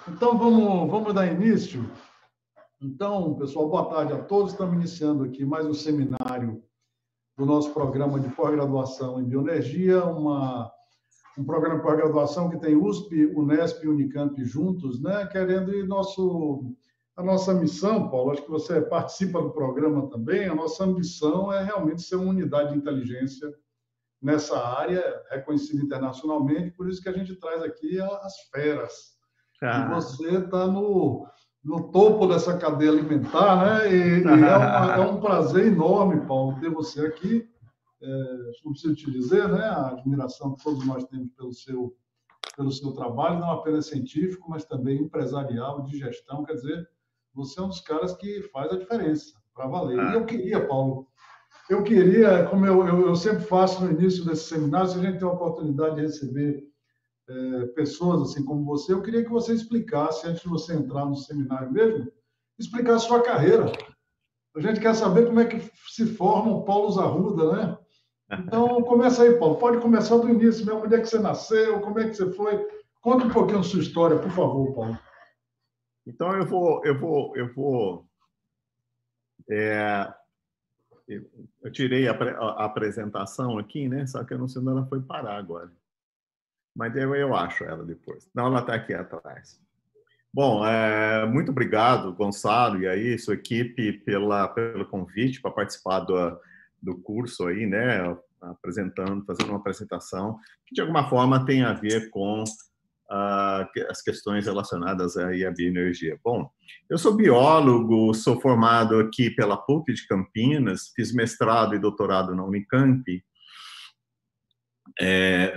Então, vamos dar início. Então, pessoal, boa tarde a todos. Estamos iniciando aqui mais um seminário do nosso programa de pós-graduação em bioenergia, um programa de pós-graduação que tem USP, Unesp e Unicamp juntos, né? Querendo ir a nossa missão, Paulo, acho que você participa do programa também, a nossa ambição é realmente ser uma unidade de inteligência nessa área, reconhecida internacionalmente, por isso que a gente traz aqui as feras. E Ah. você está no topo dessa cadeia alimentar, né? E é um prazer enorme, Paulo, ter você aqui. Não preciso te dizer, né? A admiração que todos nós temos pelo seu trabalho, não apenas científico, mas também empresarial, de gestão. Quer dizer, você é um dos caras que faz a diferença, para valer. E eu queria, Paulo, como eu sempre faço no início desse seminário, se a gente tem a oportunidade de receber pessoas assim como você, eu queria que você explicasse, antes de você entrar no seminário mesmo, explicar a sua carreira. A gente quer saber como é que se forma o Paulo Arruda, né? Então, começa aí, Paulo. Pode começar do início mesmo. Onde é que você nasceu? Como é que você foi? Conta um pouquinho a sua história, por favor, Paulo. Então é, eu tirei a apresentação aqui, né? Só que eu não sei onde ela foi parar agora. Mas eu acho ela depois. Não, ela está aqui atrás. Bom, muito obrigado, Gonçalo, e aí sua equipe pelo convite para participar do curso aí, né? Fazendo uma apresentação que de alguma forma tem a ver com as questões relacionadas aí à bioenergia. Bom, eu sou biólogo, sou formado aqui pela PUC de Campinas, fiz mestrado e doutorado na Unicamp,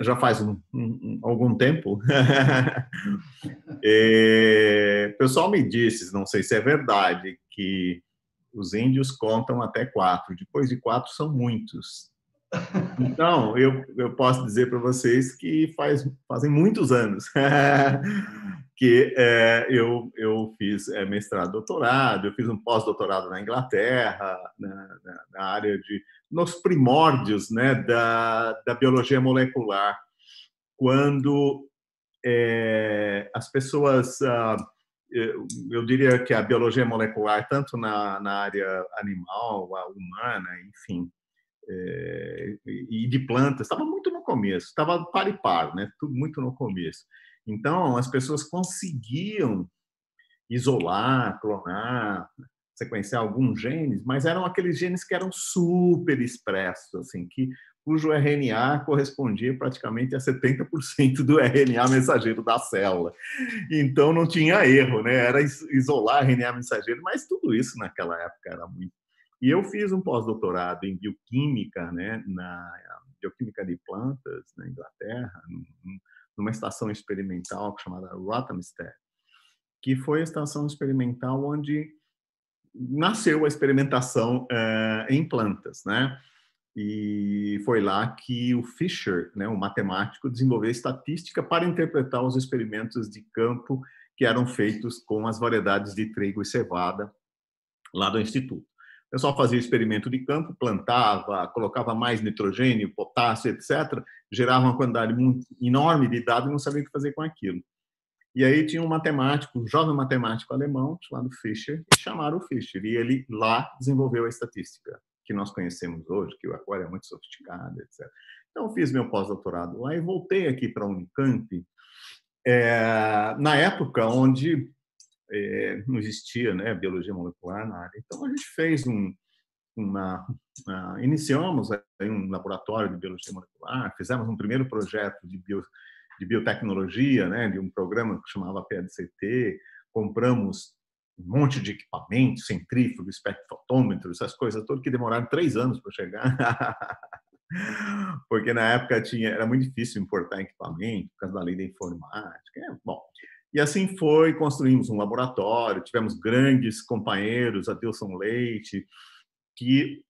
já faz algum tempo. O pessoal me disse, não sei se é verdade, que os índios contam até 4, depois de 4 são muitos. Então, eu posso dizer para vocês que fazem muitos anos que eu fiz mestrado, doutorado, eu fiz um pós-doutorado na Inglaterra, na área nos primórdios, né, da biologia molecular, quando as pessoas, eu diria que a biologia molecular, tanto na área animal, a humana, enfim, e de plantas, estava muito no começo, estava par e par, né? Tudo muito no começo. Então, as pessoas conseguiam isolar, clonar, sequenciar alguns genes, mas eram aqueles genes que eram super expressos, assim, cujo RNA correspondia praticamente a 70% do RNA mensageiro da célula. Então, não tinha erro, né? Era isolar RNA mensageiro, mas tudo isso naquela época era muito. E eu fiz um pós-doutorado em bioquímica, né, na bioquímica de plantas, na Inglaterra, numa estação experimental chamada Rothamsted, que foi a estação experimental onde nasceu a experimentação em plantas, né? E foi lá que o Fisher, né, um matemático, desenvolveu estatística para interpretar os experimentos de campo que eram feitos com as variedades de trigo e cevada lá do Instituto. O pessoal fazia experimento de campo, plantava, colocava mais nitrogênio, potássio, etc., gerava uma quantidade enorme de dados e não sabia o que fazer com aquilo. E aí tinha um matemático, um jovem matemático alemão, chamado Fischer, e chamaram o Fischer. E ele lá desenvolveu a estatística que nós conhecemos hoje, que agora é muito sofisticada, etc. Então, fiz meu pós-doutorado lá e voltei aqui para a Unicamp, na época onde não existia, né, biologia molecular na área. Então, a gente fez iniciamos um laboratório de biologia molecular, fizemos um primeiro projeto de biotecnologia, né, de um programa que chamava PDCT, compramos um monte de equipamentos, centrífugo, espectrofotômetro, essas coisas todas que demoraram 3 anos para chegar, porque na época era muito difícil importar equipamento por causa da lei da informática. Bom, e assim foi, construímos um laboratório, tivemos grandes companheiros, Adilson Leite, que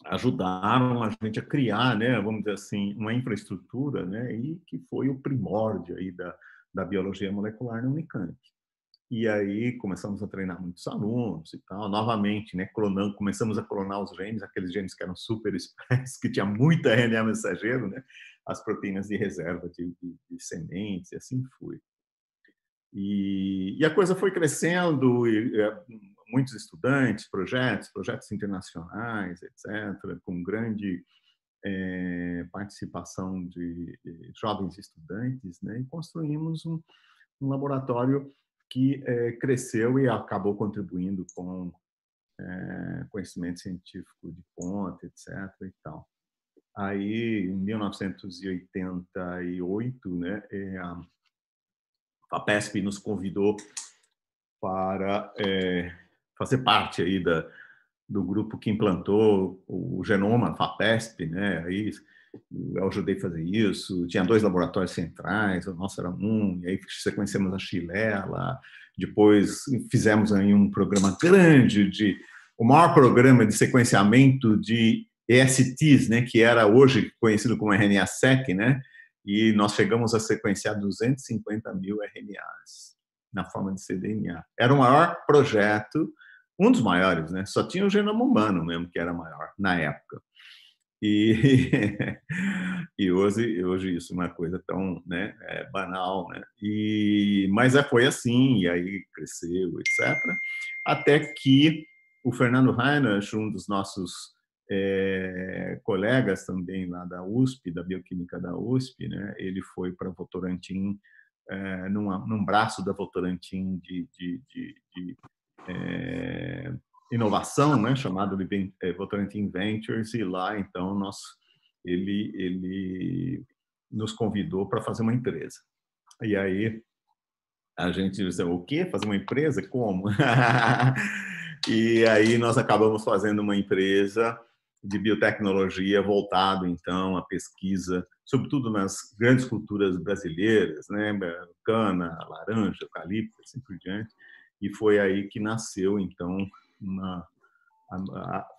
ajudaram a gente a criar, né, vamos dizer assim, uma infraestrutura, né, e que foi o primórdio aí da biologia molecular na Unicamp. E aí começamos a treinar muitos alunos e tal, novamente, né, começamos a clonar os genes, aqueles genes que eram super expressos, que tinha muita RNA mensageiro, né, as proteínas de reserva de sementes, e assim foi. E a coisa foi crescendo, muitos estudantes, projetos internacionais, etc., com grande participação de jovens estudantes, né? E construímos um laboratório que cresceu e acabou contribuindo com conhecimento científico de ponta, etc. e tal. Aí, em 1988, né, a FAPESP nos convidou para fazer parte aí do grupo que implantou o genoma FAPESP, né? Aí eu ajudei a fazer isso. Tinha 2 laboratórios centrais, o nosso era um, e aí sequenciamos a Xylella. Depois fizemos aí um programa grande, o maior programa de sequenciamento de ESTs, né? Que era hoje conhecido como RNA-seq, né? E nós chegamos a sequenciar 250 mil RNAs na forma de cDNA. Era o maior projeto, um dos maiores, né? Só tinha o genoma humano mesmo que era maior na época. E hoje isso é uma coisa tão, né, banal, né? Mas foi assim, e aí cresceu, etc. Até que o Fernando Reinach, um dos nossos colegas também lá da USP, da Bioquímica da USP, né? Ele foi para Votorantim, num braço da Votorantim de inovação, né, chamado de Votorantim Ventures, e lá então ele nos convidou para fazer uma empresa. E aí a gente disse: o quê? Fazer uma empresa? Como? E aí nós acabamos fazendo uma empresa de biotecnologia voltado então à pesquisa, sobretudo nas grandes culturas brasileiras, né, cana, laranja, eucalipto, assim por diante. E foi aí que nasceu então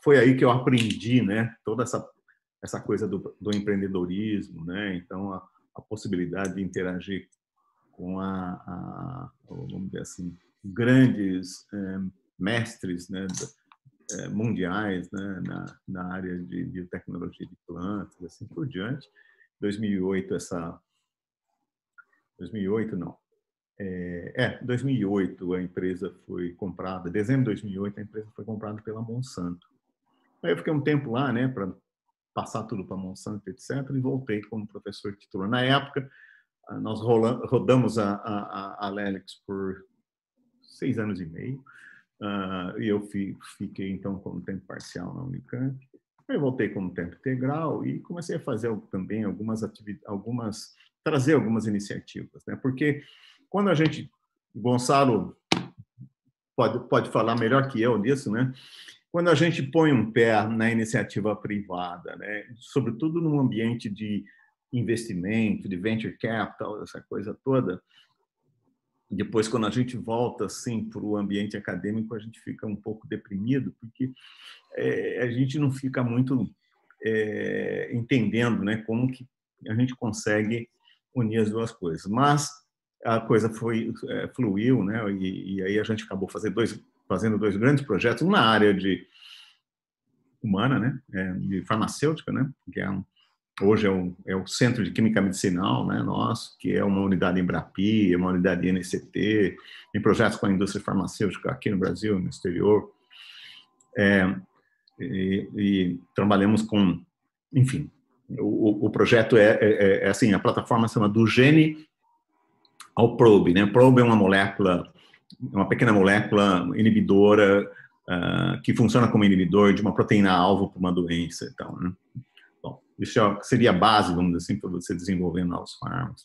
foi aí que eu aprendi, né, toda essa coisa do empreendedorismo, né? Então a possibilidade de interagir com vamos dizer assim, grandes mestres, né, mundiais, né, na área de biotecnologia de plantas, assim por diante. 2008 não. 2008 a empresa foi comprada, dezembro de 2008 a empresa foi comprada pela Monsanto. Aí eu fiquei um tempo lá, né, para passar tudo para a Monsanto, etc., e voltei como professor titular. Na época, nós rodamos a Lelix por 6 anos e meio, e eu fiquei, então, como tempo parcial na Unicamp. Aí eu voltei como tempo integral e comecei a fazer também trazer algumas iniciativas, né? Porque quando a gente, Gonçalo pode falar melhor que eu disso, né? Quando a gente põe um pé na iniciativa privada, né, sobretudo num ambiente de investimento, de venture capital, essa coisa toda, depois, quando a gente volta assim, para o ambiente acadêmico, a gente fica um pouco deprimido, porque a gente não fica muito entendendo, né, como que a gente consegue unir as duas coisas. Mas a coisa fluiu, né, e aí a gente acabou fazendo 2 grandes projetos, um na área de humana, né, de farmacêutica, né, que hoje é o Centro de Química Medicinal, né, nosso, que é uma unidade Embrapi, uma unidade INCT, em projetos com a indústria farmacêutica aqui no Brasil, no exterior. E trabalhamos com, enfim, o projeto assim, a plataforma se chama Do Gene ao Probe, né? Probe é uma pequena molécula inibidora que funciona como inibidor de uma proteína-alvo para uma doença e tal, né? Bom, isso seria a base, vamos dizer assim, para você desenvolver novos fármacos.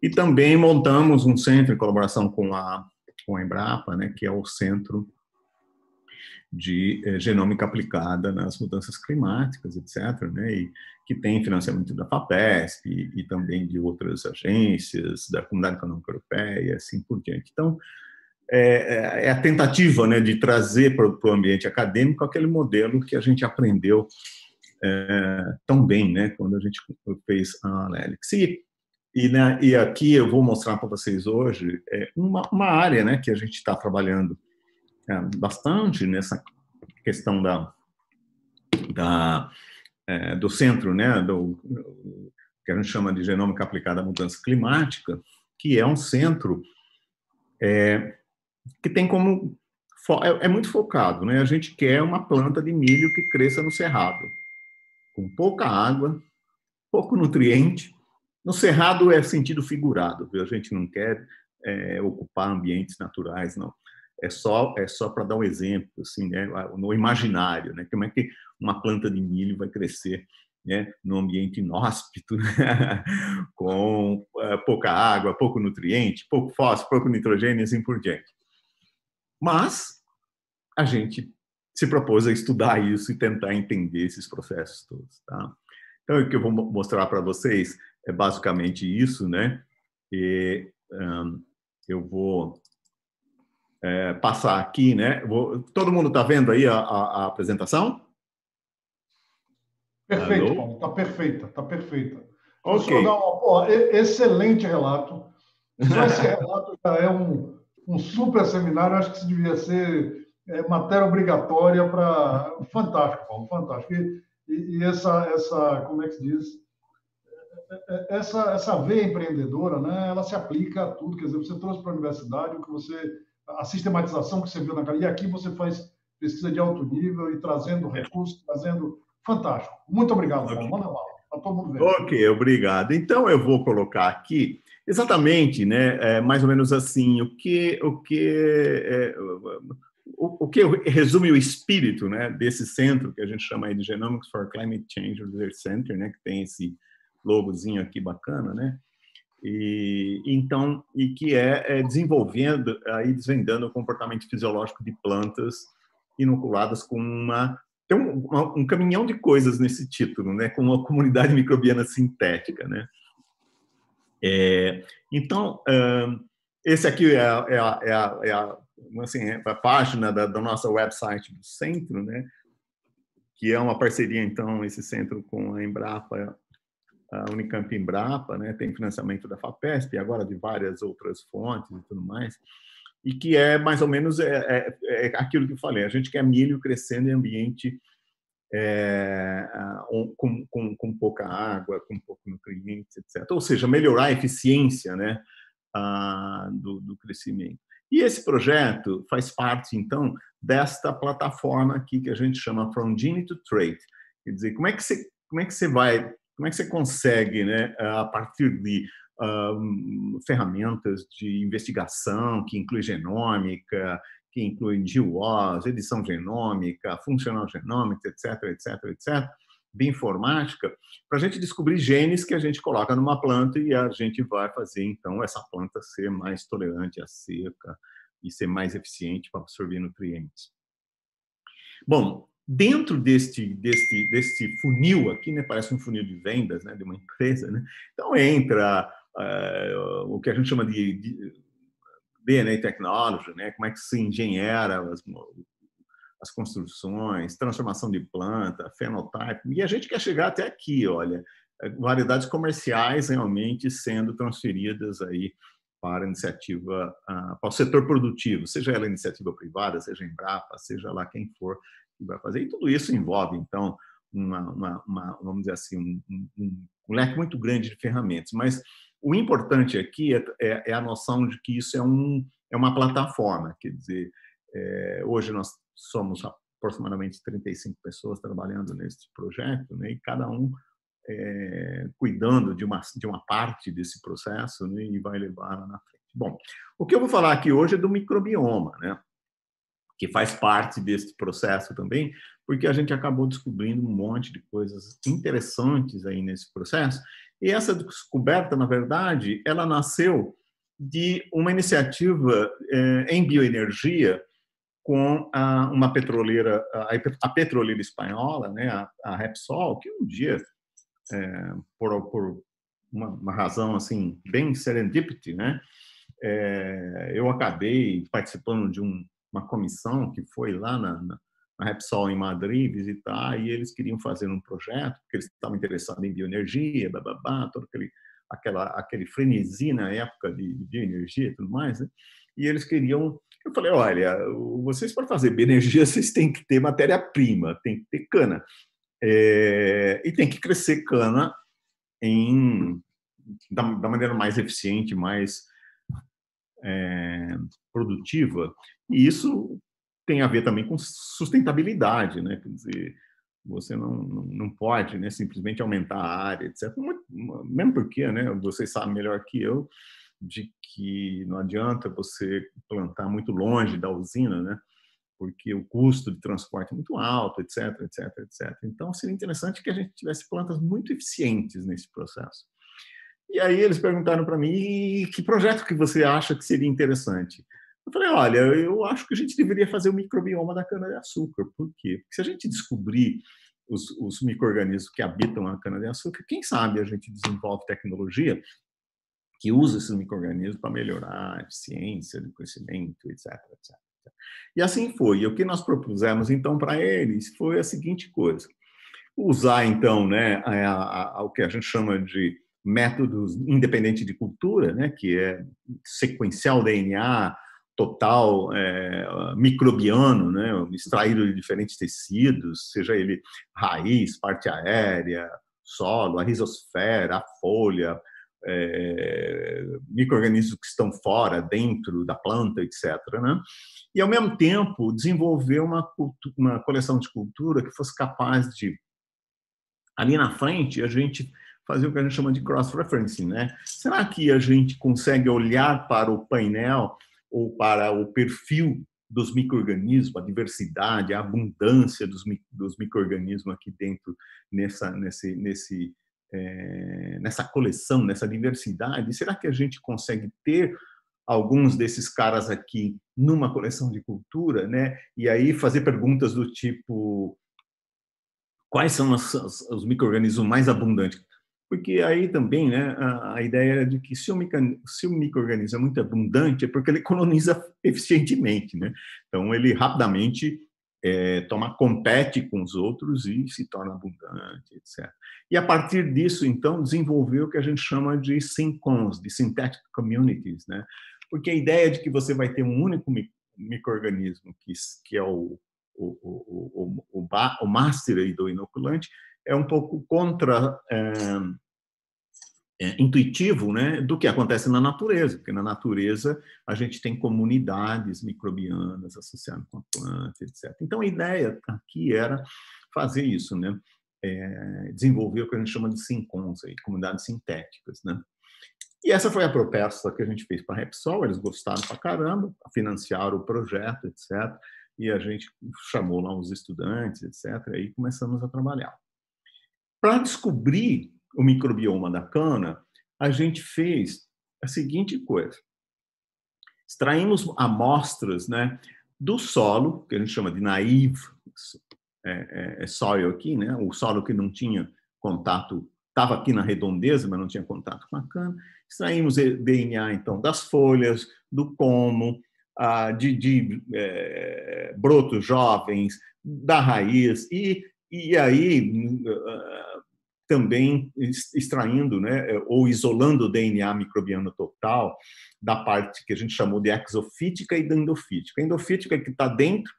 E também montamos um centro em colaboração com a Embrapa, né, que é o Centro de Genômica Aplicada nas Mudanças Climáticas, etc., né, e que tem financiamento da FAPESP e também de outras agências, da Comunidade Econômica Europeia e assim por diante. Então, é a tentativa, né, de trazer para o ambiente acadêmico aquele modelo que a gente aprendeu tão bem, né, quando a gente fez a Lelix. E aqui eu vou mostrar para vocês hoje uma área, né, que a gente está trabalhando bastante nessa questão do centro, né, que a gente chama de genômica aplicada à mudança climática, que é um centro que tem como... É muito focado, né? A gente quer uma planta de milho que cresça no cerrado, com pouca água, pouco nutriente. No cerrado é sentido figurado, viu? A gente não quer ocupar ambientes naturais, não. É só para dar um exemplo, assim, né? No imaginário, né? Como é que uma planta de milho vai crescer, né? Num ambiente inóspito, né? Com pouca água, pouco nutriente, pouco fósforo, pouco nitrogênio e assim por diante. Mas a gente se propôs a estudar isso e tentar entender esses processos todos, tá? Então, o que eu vou mostrar para vocês é basicamente isso, né? E eu vou passar aqui, né? Todo mundo está vendo aí a apresentação? Perfeito, Alô? Paulo, está perfeita, está perfeita. Deixa eu Ok. só dar uma... excelente relato. Só esse relato já é um super seminário, acho que isso devia ser matéria obrigatória para... Fantástico, Paulo, fantástico. E como é que se diz? Essa veia empreendedora, né, ela se aplica a tudo. Quer dizer, você trouxe para a universidade a sistematização que você viu na cara. E aqui você faz pesquisa de alto nível e trazendo recursos, trazendo... Fantástico. Muito obrigado, Paulo. Manda bala. Está todo mundo vendo. Ok, obrigado. Então, eu vou colocar aqui exatamente, né, mais ou menos assim, o que resume o espírito, né, desse centro que a gente chama aí de Genomics for Climate Change Research Center, né, que tem esse logozinho aqui bacana, né, e que desenvolvendo, aí desvendando o comportamento fisiológico de plantas inoculadas com tem um caminhão de coisas nesse título, né, com uma comunidade microbiana sintética, né. Então, esse aqui assim, a página da nossa website do centro, né, que é uma parceria, então, esse centro com a Embrapa, a Unicamp Embrapa, né, tem financiamento da FAPESP, e agora de várias outras fontes e tudo mais, e que é mais ou menos aquilo que eu falei, a gente quer milho crescendo em ambiente com pouca água, com pouco nutrientes, etc. Ou seja, melhorar a eficiência, né, do crescimento. E esse projeto faz parte, então, desta plataforma aqui que a gente chama From Gene to Trait. Quer dizer, como é que você consegue, né, a partir de ferramentas de investigação que inclui genômica, que inclui GWAS, edição genômica, funcional genômica, etc., etc., etc., bioinformática, para a gente descobrir genes que a gente coloca numa planta e a gente vai fazer, então, essa planta ser mais tolerante à seca e ser mais eficiente para absorver nutrientes. Bom, dentro deste funil aqui, né, parece um funil de vendas, né, de uma empresa, né, então entra o que a gente chama de DNA Technology, né, como é que se engenheira as construções, transformação de planta, fenotype, e a gente quer chegar até aqui, olha, variedades comerciais realmente sendo transferidas aí para a iniciativa, para o setor produtivo, seja ela iniciativa privada, seja Embrapa, seja lá quem for que vai fazer. E tudo isso envolve, então, vamos dizer assim, um leque muito grande de ferramentas. Mas o importante aqui é a noção de que isso é uma plataforma, quer dizer, hoje nós somos aproximadamente 35 pessoas trabalhando nesse projeto, né, e cada um cuidando de uma parte desse processo, né, e vai levar lá na frente. Bom, o que eu vou falar aqui hoje é do microbioma, né, que faz parte desse processo também, porque a gente acabou descobrindo um monte de coisas interessantes aí nesse processo, e essa descoberta, na verdade, ela nasceu de uma iniciativa em bioenergia com uma petroleira, a petroleira espanhola, né, a Repsol, que um dia, por uma razão assim bem serendipity, né, eu acabei participando de uma comissão que foi lá na Repsol em Madrid visitar, e eles queriam fazer um projeto, porque eles estavam interessados em bioenergia, bababá, todo aquele frenesi na época de bioenergia e tudo mais, né? E eles queriam... Eu falei, olha, vocês para fazer bioenergia, vocês têm que ter matéria-prima, tem que ter cana. E tem que crescer cana da maneira mais eficiente, mais produtiva, e isso tem a ver também com sustentabilidade, né? Quer dizer, você não pode, né, simplesmente aumentar a área, etc. Mesmo porque, né, vocês sabem melhor que eu de que não adianta você plantar muito longe da usina, né? Porque o custo de transporte é muito alto, etc, etc, etc. Então, seria interessante que a gente tivesse plantas muito eficientes nesse processo. E aí eles perguntaram para mim, e que projeto que você acha que seria interessante? Eu falei, olha, eu acho que a gente deveria fazer o microbioma da cana-de-açúcar. Por quê? Porque se a gente descobrir os micro-organismos que habitam a cana-de-açúcar, quem sabe a gente desenvolve tecnologia que usa esses micro-organismos para melhorar a eficiência do crescimento, etc, etc. E assim foi. E o que nós propusemos, então, para eles foi a seguinte coisa. Usar, então, né, o que a gente chama de métodos independente de cultura, né, que é sequenciar o DNA total microbiano, né, extraído de diferentes tecidos, seja ele raiz, parte aérea, solo, a rizosfera, a folha, micro-organismos que estão fora, dentro da planta, etc., né? E, ao mesmo tempo, desenvolver uma coleção de cultura que fosse capaz de, ali na frente, a gente fazer o que a gente chama de cross-referencing, né? Será que a gente consegue olhar para o painel ou para o perfil dos micro-organismos, a diversidade, a abundância dos micro-organismos aqui dentro, nessa coleção, nessa diversidade? Será que a gente consegue ter alguns desses caras aqui numa coleção de cultura, né? E aí fazer perguntas do tipo: quais são os micro-organismos mais abundantes? Porque aí também, né, a ideia era de que se o micro-organismo é muito abundante, é porque ele coloniza eficientemente, né? Então, ele rapidamente compete com os outros e se torna abundante, etc. E, a partir disso, então, desenvolveu o que a gente chama de SynCons, de Synthetic Communities, né? Porque a ideia de que você vai ter um único micro-organismo, que é o master aí do inoculante, é um pouco contra intuitivo, né, do que acontece na natureza, porque na natureza a gente tem comunidades microbianas associadas com a planta, etc. Então, a ideia aqui era fazer isso, né, desenvolver o que a gente chama de SynCons, comunidades sintéticas, né. E essa foi a proposta que a gente fez para a Repsol, eles gostaram pra caramba, financiaram o projeto, etc., e a gente chamou lá os estudantes, etc., e começamos a trabalhar. Para descobrir o microbioma da cana, a gente fez a seguinte coisa. Extraímos amostras, né, do solo, que a gente chama de naive soil aqui, né, o solo que não tinha contato, estava aqui na redondeza, mas não tinha contato com a cana. Extraímos DNA, então, das folhas, do como, de brotos jovens, da raiz, e aí também extraindo, né, ou isolando o DNA microbiano total da parte que a gente chamou de exofítica e da endofítica. A endofítica é que está dentro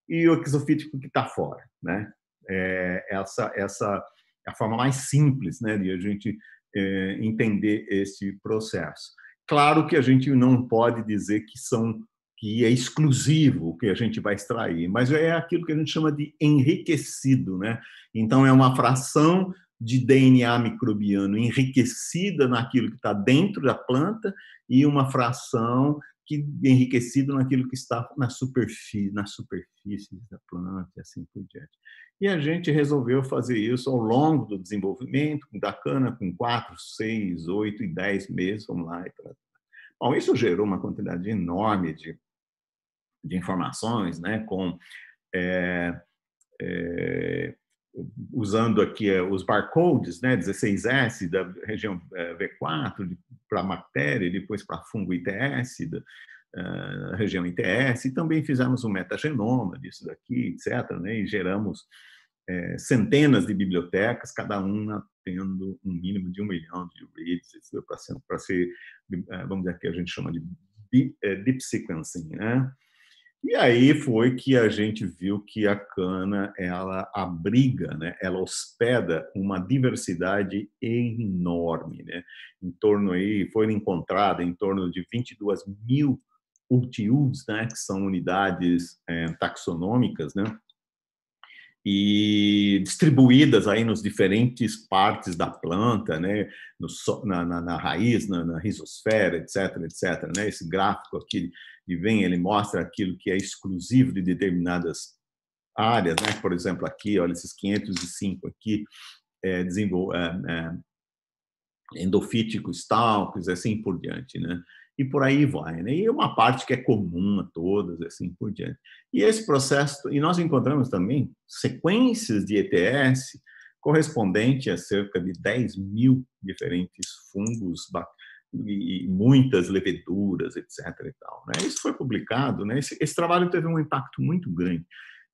e o exofítico que está fora, né? Essa é a forma mais simples, né, de a gente entender esse processo. Claro que a gente não pode dizer que é exclusivo o que a gente vai extrair, mas é aquilo que a gente chama de enriquecido, né? Então, é uma fração de DNA microbiano enriquecida naquilo que está dentro da planta e uma fração enriquecido naquilo que está na superfície da planta e assim por diante. E a gente resolveu fazer isso ao longo do desenvolvimento da cana, com 4, 6, 8 e 10 meses, vamos lá. Bom, isso gerou uma quantidade enorme de informações, né, usando aqui os barcodes, né, 16S da região V4 para bactéria e depois para fungo ITS, da região ITS, e também fizemos um metagenoma disso daqui, etc., né, e geramos centenas de bibliotecas, cada uma tendo um mínimo de 1 milhão de reads, para ser, vamos dizer, que a gente chama de deep sequencing, né? E aí foi que a gente viu que a cana, ela abriga, né? Ela hospeda uma diversidade enorme, né? Em torno aí, foi encontrada em torno de 22 mil UTUs, né? Que são unidades taxonômicas, né? E distribuídas aí nos diferentes partes da planta, né, na raiz, na rizosfera, etc, etc, né? Esse gráfico aqui ele mostra aquilo que é exclusivo de determinadas áreas, né? Por exemplo, aqui, olha, esses 505 aqui, endofíticos, talcos, assim por diante, né? E por aí vai, né? E uma parte que é comum a todas, assim por diante. E esse processo, e nós encontramos também sequências de ETS correspondente a cerca de 10 mil diferentes fungos e muitas leveduras, etc. E tal, né? Isso foi publicado, né? Esse trabalho teve um impacto muito grande.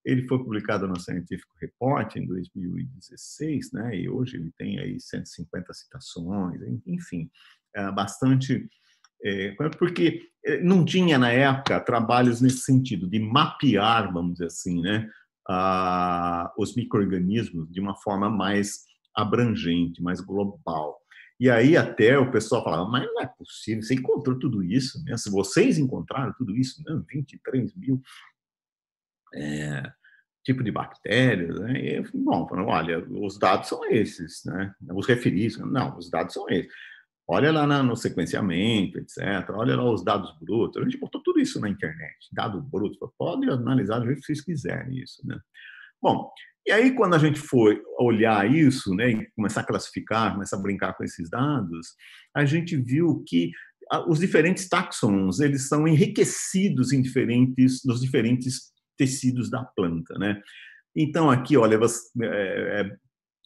Ele foi publicado no Scientific Report em 2016, né? E hoje ele tem aí 150 citações, enfim, bastante, porque não tinha na época trabalhos nesse sentido de mapear, vamos dizer assim, né, os micro-organismos de uma forma mais abrangente, mais global. E aí até o pessoal falava, mas não é possível, você encontrou tudo isso, né? Se vocês encontraram tudo isso, né? 23 mil tipo de bactérias, né? E, bom, olha, os dados são esses, né? Os referis, não, os dados são esses. Olha lá no sequenciamento, etc. Olha lá os dados brutos. A gente botou tudo isso na internet, dado bruto. Pode analisar do jeito que vocês quiserem isso, né? Bom, e aí quando a gente foi olhar isso, né, e começar a classificar, começar a brincar com esses dados, a gente viu que os diferentes taxons, eles são enriquecidos nos diferentes tecidos da planta, né? Então aqui, olha,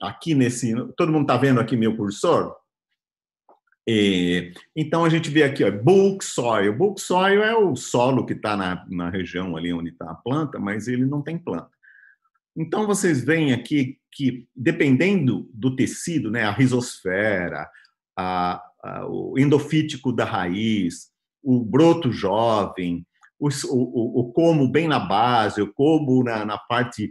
aqui todo mundo está vendo aqui meu cursor? Então a gente vê aqui, ó, bulk soil. Bulk soil é o solo que está na região ali onde está a planta, mas ele não tem planta. Então vocês veem aqui que dependendo do tecido, né, a rizosfera, o endofítico da raiz, o broto jovem, o como bem na base, o como na parte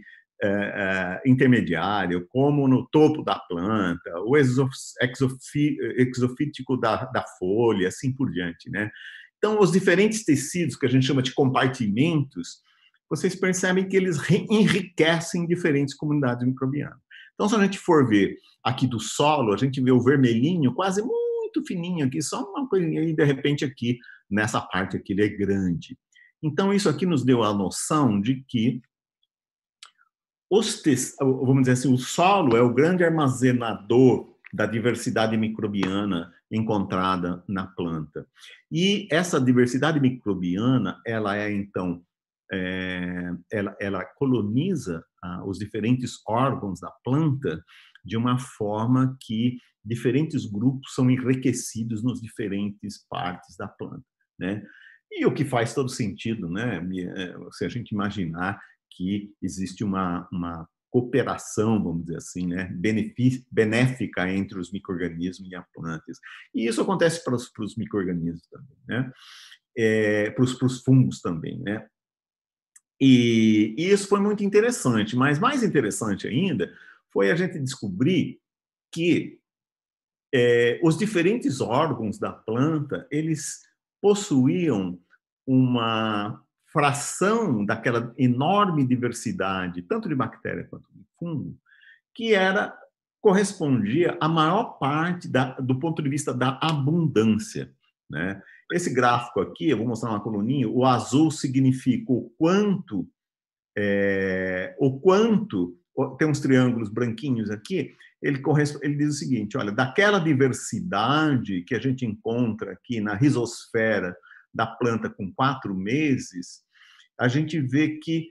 intermediária, o como no topo da planta, o exofítico da folha, assim por diante, né? Então, os diferentes tecidos que a gente chama de compartimentos, vocês percebem que eles enriquecem diferentes comunidades microbianas. Então, se a gente for ver aqui do solo, a gente vê o vermelhinho quase muito fininho aqui, só uma coisinha, e de repente aqui, nessa parte aqui, ele é grande. Então, isso aqui nos deu a noção de que vamos dizer assim, o solo é o grande armazenador da diversidade microbiana encontrada na planta. E essa diversidade microbiana, ela então, ela coloniza os diferentes órgãos da planta de uma forma que diferentes grupos são enriquecidos nas diferentes partes da planta, né? E o que faz todo sentido, né? Se a gente imaginar que existe uma cooperação, vamos dizer assim, né, benéfica entre os micro-organismos e as plantas. E isso acontece para os micro-organismos também, né? Para os fungos também, né? E isso foi muito interessante, mas mais interessante ainda foi a gente descobrir que os diferentes órgãos da planta, eles possuíam uma fração daquela enorme diversidade, tanto de bactéria quanto de fungo, que correspondia à maior parte do ponto de vista da abundância, né? Esse gráfico aqui, eu vou mostrar uma coluninha, o azul significa o quanto, tem uns triângulos branquinhos aqui, ele diz o seguinte, olha, daquela diversidade que a gente encontra aqui na rizosfera da planta com 4 meses, a gente vê que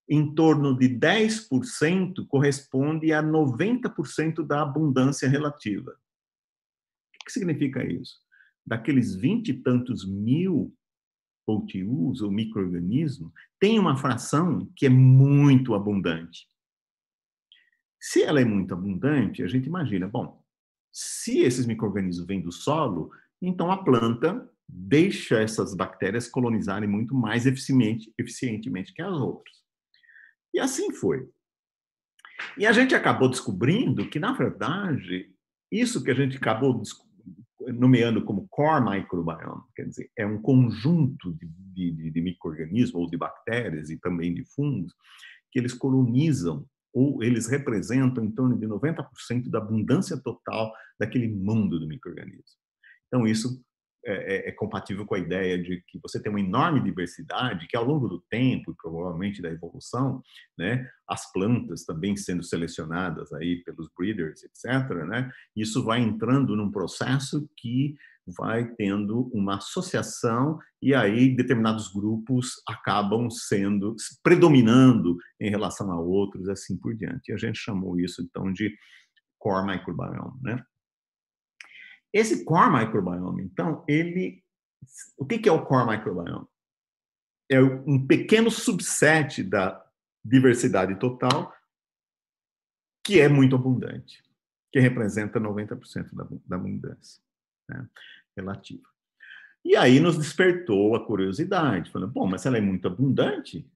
em torno de 10% corresponde a 90% da abundância relativa. O que significa isso? Daqueles 20 e tantos mil OTUs, ou micro-organismos, tem uma fração que é muito abundante. Se ela é muito abundante, a gente imagina, bom, se esses micro-organismos vêm do solo, então a planta deixa essas bactérias colonizarem muito mais eficientemente que as outras. E assim foi. E a gente acabou descobrindo que, na verdade, isso que a gente acabou nomeando como core microbiome, quer dizer, é um conjunto de micro-organismos ou de bactérias e também de fungos que eles colonizam ou eles representam em torno de 90% da abundância total daquele mundo do micro-organismo. Então, isso é compatível com a ideia de que você tem uma enorme diversidade, que ao longo do tempo, e provavelmente da evolução, né, as plantas também sendo selecionadas aí pelos breeders, etc., né, isso vai entrando num processo que vai tendo uma associação e aí determinados grupos acabam sendo, predominando em relação a outros, assim por diante. E a gente chamou isso, então, de core microbiome, né? Esse core microbiome, então, o que é o core microbiome? É um pequeno subset da diversidade total que é muito abundante, que representa 90% da abundância, né, relativa. E aí nos despertou a curiosidade, falando, bom, mas se ela é muito abundante,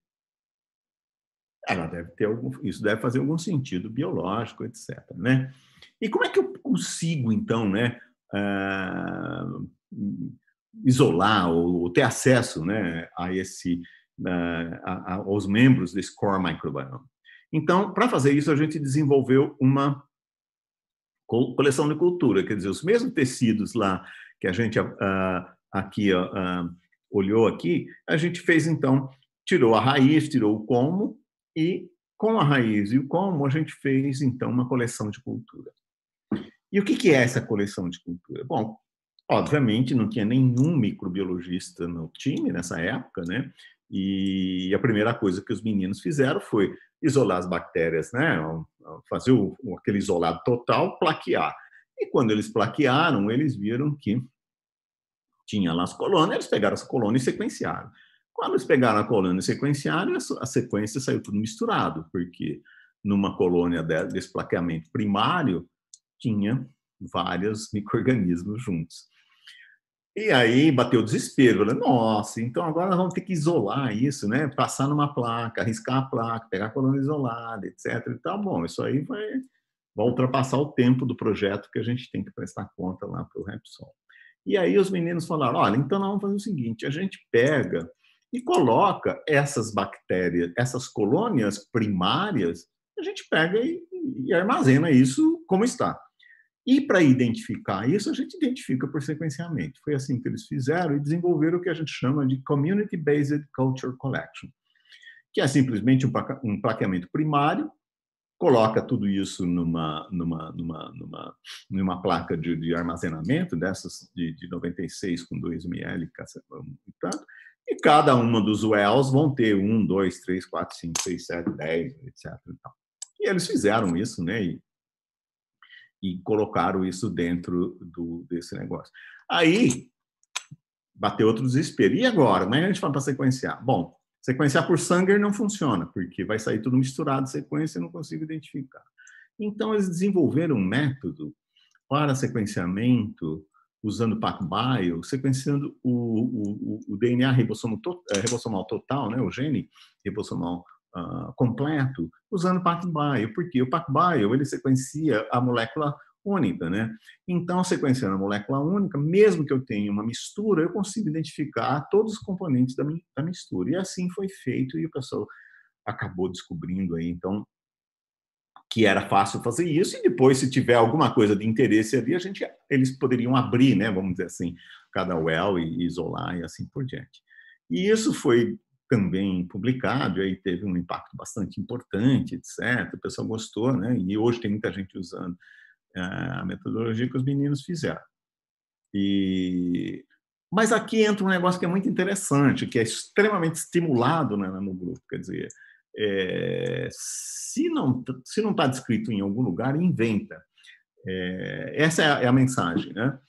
ela deve ter isso deve fazer algum sentido biológico, etc., né? E como é que eu consigo, então, né, isolar ou ter acesso, né, a aos membros desse core microbiome? Então, para fazer isso, a gente desenvolveu uma coleção de cultura, quer dizer, os mesmos tecidos lá que a gente aqui olhou aqui, a gente fez, então, tirou a raiz, tirou o colmo, e com a raiz e o colmo a gente fez, então, uma coleção de cultura. E o que é essa coleção de cultura? Bom, obviamente não tinha nenhum microbiologista no time nessa época, né? E a primeira coisa que os meninos fizeram foi isolar as bactérias, né? Fazer aquele isolado total, plaquear. E quando eles plaquearam, eles viram que tinha lá as colônias, eles pegaram as colônias e sequenciaram. Quando eles pegaram a colônia e sequenciaram, a sequência saiu tudo misturado, porque numa colônia desse plaqueamento primário tinha vários micro-organismos juntos. E aí bateu o desespero, falei, nossa, então agora nós vamos ter que isolar isso, né? Passar numa placa, arriscar a placa, pegar a colônia isolada, etc. E tá bom, isso aí vai ultrapassar o tempo do projeto que a gente tem que prestar conta lá para o Repsol. E aí os meninos falaram, olha, então nós vamos fazer o seguinte, a gente pega e coloca essas bactérias, essas colônias primárias, a gente pega e armazena isso como está. E para identificar isso, a gente identifica por sequenciamento. Foi assim que eles fizeram e desenvolveram o que a gente chama de Community-Based Culture Collection, que é simplesmente um plaqueamento primário, coloca tudo isso numa placa de armazenamento, dessas de 96 com 2 ml e tanto, e cada uma dos wells vão ter 1, 2, 3, 4, 5, 6, 7, 10, etc. E eles fizeram isso, né? E colocaram isso dentro desse negócio. Aí, bateu outro desespero. E agora? Como é que a gente fala para sequenciar? Bom, sequenciar por Sanger não funciona, porque vai sair tudo misturado, sequência, e não consigo identificar. Então, eles desenvolveram um método para sequenciamento, usando PacBio, sequenciando o DNA ribossomal total, né, o gene ribossomal completo, usando PacBio, porque o PacBio ele sequencia a molécula única, né? Então, sequenciando a molécula única, mesmo que eu tenha uma mistura, eu consigo identificar todos os componentes da mistura. E assim foi feito, e o pessoal acabou descobrindo aí, então, que era fácil fazer isso, e depois, se tiver alguma coisa de interesse ali, eles poderiam abrir, né, vamos dizer assim, cada well e isolar e assim por diante. E isso foi também publicado, e aí teve um impacto bastante importante, etc. O pessoal gostou, né, e hoje tem muita gente usando a metodologia que os meninos fizeram. Mas aqui entra um negócio que é muito interessante, que é extremamente estimulado, né, no grupo, quer dizer, se não está descrito em algum lugar, inventa. Essa é a mensagem, né?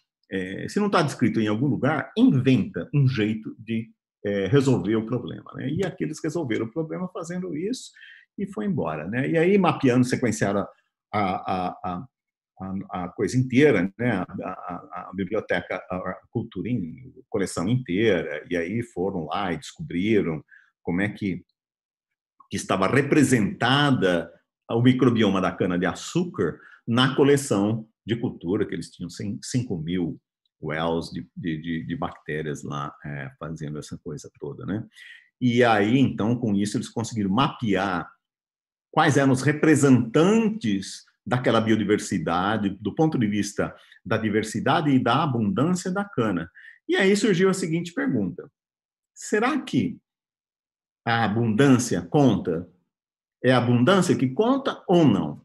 Se não está descrito em algum lugar, inventa um jeito de resolver o problema, né? E aqui eles resolveram o problema fazendo isso e foi embora, né? E aí, mapeando, sequenciaram a coisa inteira, né? A biblioteca, a cultura, a coleção inteira, e aí foram lá e descobriram como é que estava representada o microbioma da cana-de-açúcar na coleção de cultura, que eles tinham 5.000 wells de bactérias lá fazendo essa coisa toda, né? E aí, então, com isso, eles conseguiram mapear quais eram os representantes daquela biodiversidade, do ponto de vista da diversidade e da abundância da cana. E aí surgiu a seguinte pergunta: será que a abundância conta? É a abundância que conta ou não?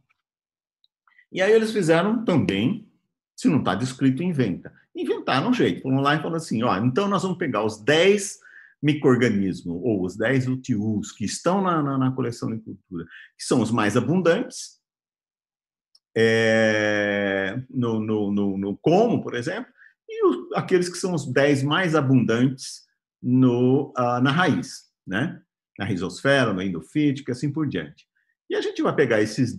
E aí eles fizeram também, se não está descrito, inventa. Inventaram um jeito, foram lá e falaram assim, então nós vamos pegar os 10 micro-organismos, ou os 10 UTUs que estão na coleção de cultura, que são os mais abundantes, no como, por exemplo, e aqueles que são os 10 mais abundantes na raiz, né? Na rizosfera, no endofítico, e assim por diante. E a gente vai pegar esses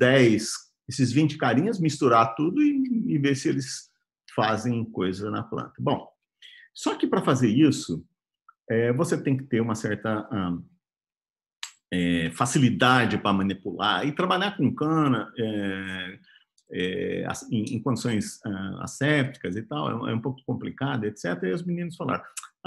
20 carinhas, misturar tudo e ver se eles fazem coisa na planta. Bom, só que para fazer isso, você tem que ter uma certa facilidade para manipular e trabalhar com cana em condições assépticas e tal, é um pouco complicado, etc. E os meninos falaram,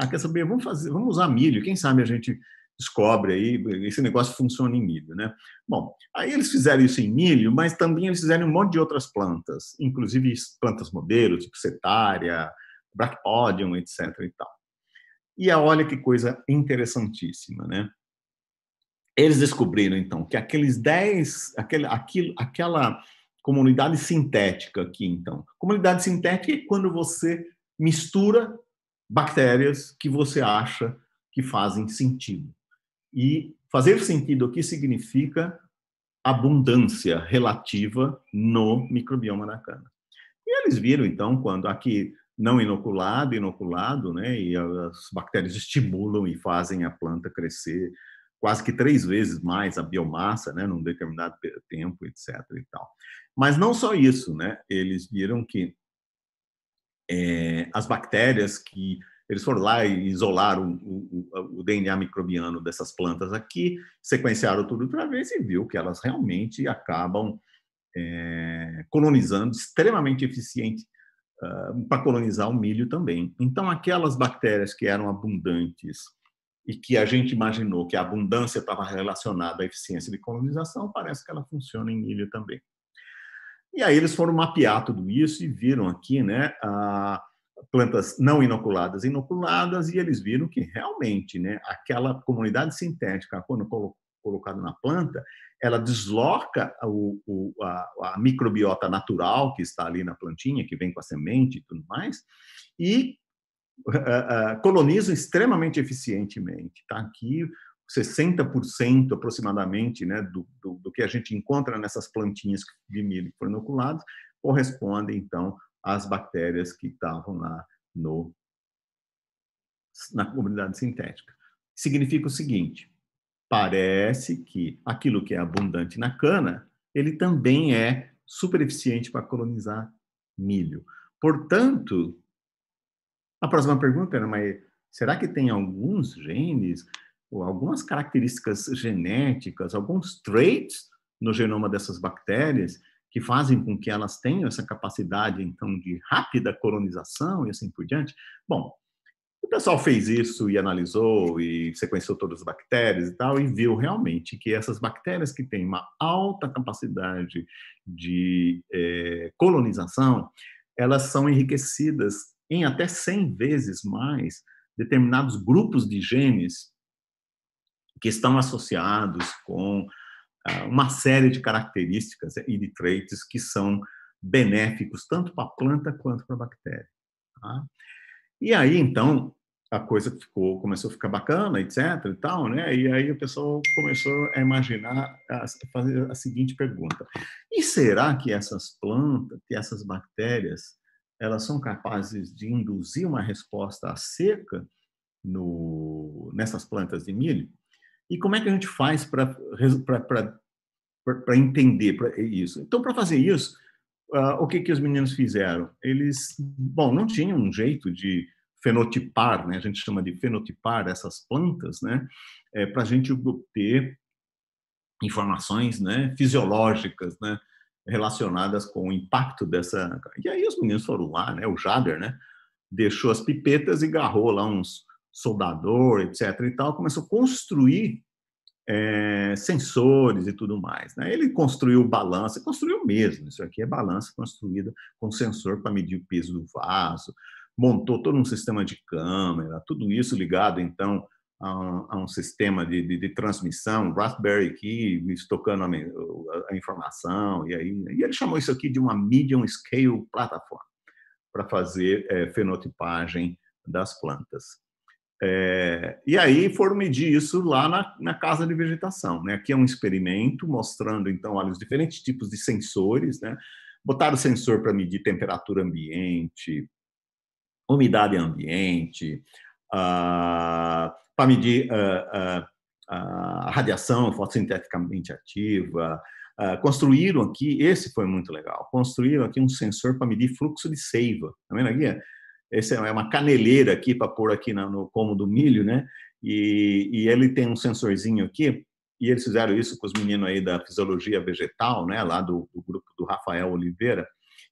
quer saber, vamos usar milho, quem sabe a gente descobre aí, esse negócio funciona em milho, né? Bom, aí eles fizeram isso em milho, mas também eles fizeram um monte de outras plantas, inclusive plantas modelo, tipo setária, brachypodium, etc. e tal. E olha que coisa interessantíssima, né? Eles descobriram, então, que aquela comunidade sintética aqui, então. Comunidade sintética é quando você mistura bactérias que você acha que fazem sentido. E fazer sentido aqui significa abundância relativa no microbioma da cana. E eles viram, então, quando aqui não inoculado, né, e as bactérias estimulam e fazem a planta crescer quase que 3 vezes mais a biomassa, né, num determinado tempo, etc. e tal. Mas não só isso, né? Eles viram que as bactérias que eles foram lá e isolaram o DNA microbiano dessas plantas aqui, sequenciaram tudo outra vez e viu que elas realmente acabam colonizando extremamente eficiente para colonizar o milho também. Então, aquelas bactérias que eram abundantes e que a gente imaginou que a abundância estava relacionada à eficiência de colonização, parece que ela funciona em milho também. E aí eles foram mapear tudo isso e viram aqui, né, plantas não inoculadas, inoculadas, e eles viram que realmente, né, aquela comunidade sintética, quando colocada na planta, ela desloca a microbiota natural que está ali na plantinha, que vem com a semente e tudo mais, e colonizam extremamente eficientemente. Tá aqui 60% aproximadamente, né, do que a gente encontra nessas plantinhas de milho que foram inoculadas corresponde, então, às bactérias que estavam lá na comunidade sintética. Significa o seguinte: parece que aquilo que é abundante na cana, ele também é super eficiente para colonizar milho. Portanto, a próxima pergunta era, mas será que tem alguns genes ou algumas características genéticas, alguns traits no genoma dessas bactérias que fazem com que elas tenham essa capacidade, então, de rápida colonização e assim por diante? Bom, o pessoal fez isso e analisou e sequenciou todas as bactérias e tal, e viu realmente que essas bactérias que têm uma alta capacidade de colonização, elas são enriquecidas em até 100 vezes mais determinados grupos de genes que estão associados com uma série de características e de traits que são benéficos tanto para a planta quanto para a bactéria. Tá? E aí, então, a coisa começou a ficar bacana, etc. e tal, né? E aí o pessoal começou a imaginar, a fazer a seguinte pergunta: e será que essas plantas, que essas bactérias, elas são capazes de induzir uma resposta à seca nessas plantas de milho? E como é que a gente faz para entender isso? Então, para fazer isso, o que os meninos fizeram? Eles, bom, não tinham um jeito de fenotipar, né? A gente chama de fenotipar essas plantas, né? Para a gente obter informações, né, fisiológicas, né, relacionadas com o impacto dessa. E aí os meninos foram lá, né? O Jader, né? Deixou as pipetas e agarrou lá uns soldador, etc. e tal, começou a construir sensores e tudo mais. Né? Ele construiu balança, construiu mesmo, isso aqui é balança construída com sensor para medir o peso do vaso, montou todo um sistema de câmera, tudo isso ligado, então, a um sistema de transmissão, Raspberry Pi, estocando a informação, e ele chamou isso aqui de uma Medium Scale Platform, para fazer fenotipagem das plantas. E aí foram medir isso lá na casa de vegetação. Né? Aqui é um experimento mostrando, então, olha, os diferentes tipos de sensores. Né? Botaram o sensor para medir temperatura ambiente, umidade ambiente, para medir a radiação fotossinteticamente ativa. Construíram aqui, esse foi muito legal, construíram aqui um sensor para medir fluxo de seiva. Está vendo aqui? Essa é uma caneleira aqui para pôr aqui no pomo do milho, né? E ele tem um sensorzinho aqui, e eles fizeram isso com os meninos aí da fisiologia vegetal, né? Lá do grupo do Rafael Oliveira,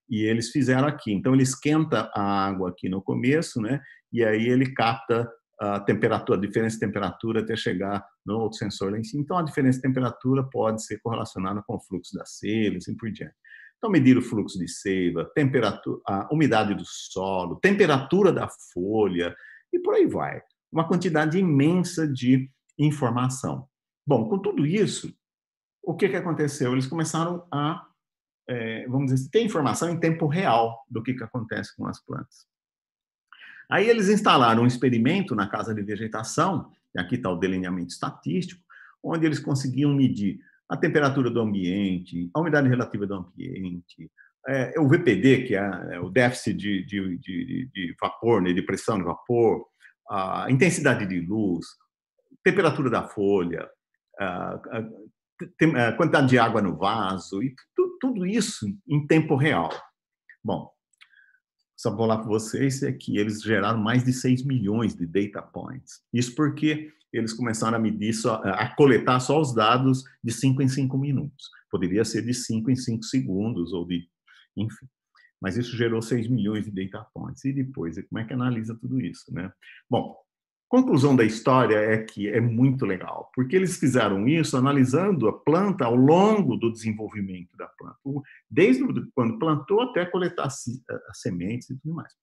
e eles fizeram aqui. Então, ele esquenta a água aqui no começo, né? E aí ele capta a temperatura, a diferença de temperatura até chegar no outro sensor lá em cima. Então, a diferença de temperatura pode ser correlacionada com o fluxo da seiva e assim por diante. Então, medir o fluxo de seiva, temperatura, a umidade do solo, temperatura da folha, e por aí vai. Uma quantidade imensa de informação. Bom, com tudo isso, o que aconteceu? Eles começaram a, vamos dizer, ter informação em tempo real do que acontece com as plantas. Aí eles instalaram um experimento na casa de vegetação, e aqui está o delineamento estatístico, onde eles conseguiam medir a temperatura do ambiente, a umidade relativa do ambiente, o VPD, que é o déficit de vapor, né, de pressão de vapor, a intensidade de luz, temperatura da folha, a quantidade de água no vaso, e tudo isso em tempo real. Bom, só vou lá para vocês, é que eles geraram mais de 6 milhões de data points. Isso porque eles começaram a medir, a coletar só os dados de 5 em 5 minutos. Poderia ser de 5 em 5 segundos, ou enfim. Mas isso gerou 6 milhões de data points. E depois, como é que analisa tudo isso? Né? Bom, conclusão da história é que é muito legal, porque eles fizeram isso analisando a planta ao longo do desenvolvimento da planta, desde quando plantou até coletar as sementes e tudo mais.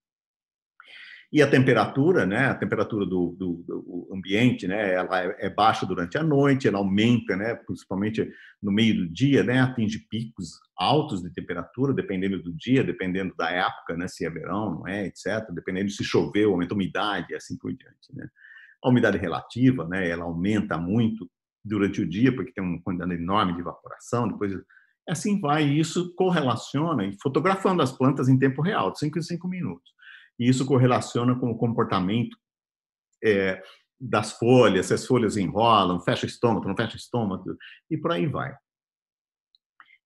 E a temperatura, né, a temperatura do ambiente, né, ela é baixa durante a noite, ela aumenta, né, principalmente no meio do dia, né, atinge picos altos de temperatura, dependendo do dia, dependendo da época, né, se é verão, não é, etc., dependendo se choveu, aumenta a umidade e assim por diante, né. A umidade relativa, né, ela aumenta muito durante o dia, porque tem uma quantidade enorme de evaporação, depois assim vai, e isso correlaciona, e fotografando as plantas em tempo real, de 5 em 5 minutos. E isso correlaciona com o comportamento das folhas, se as folhas enrolam, fecha estômago, não fecha estômago, e por aí vai.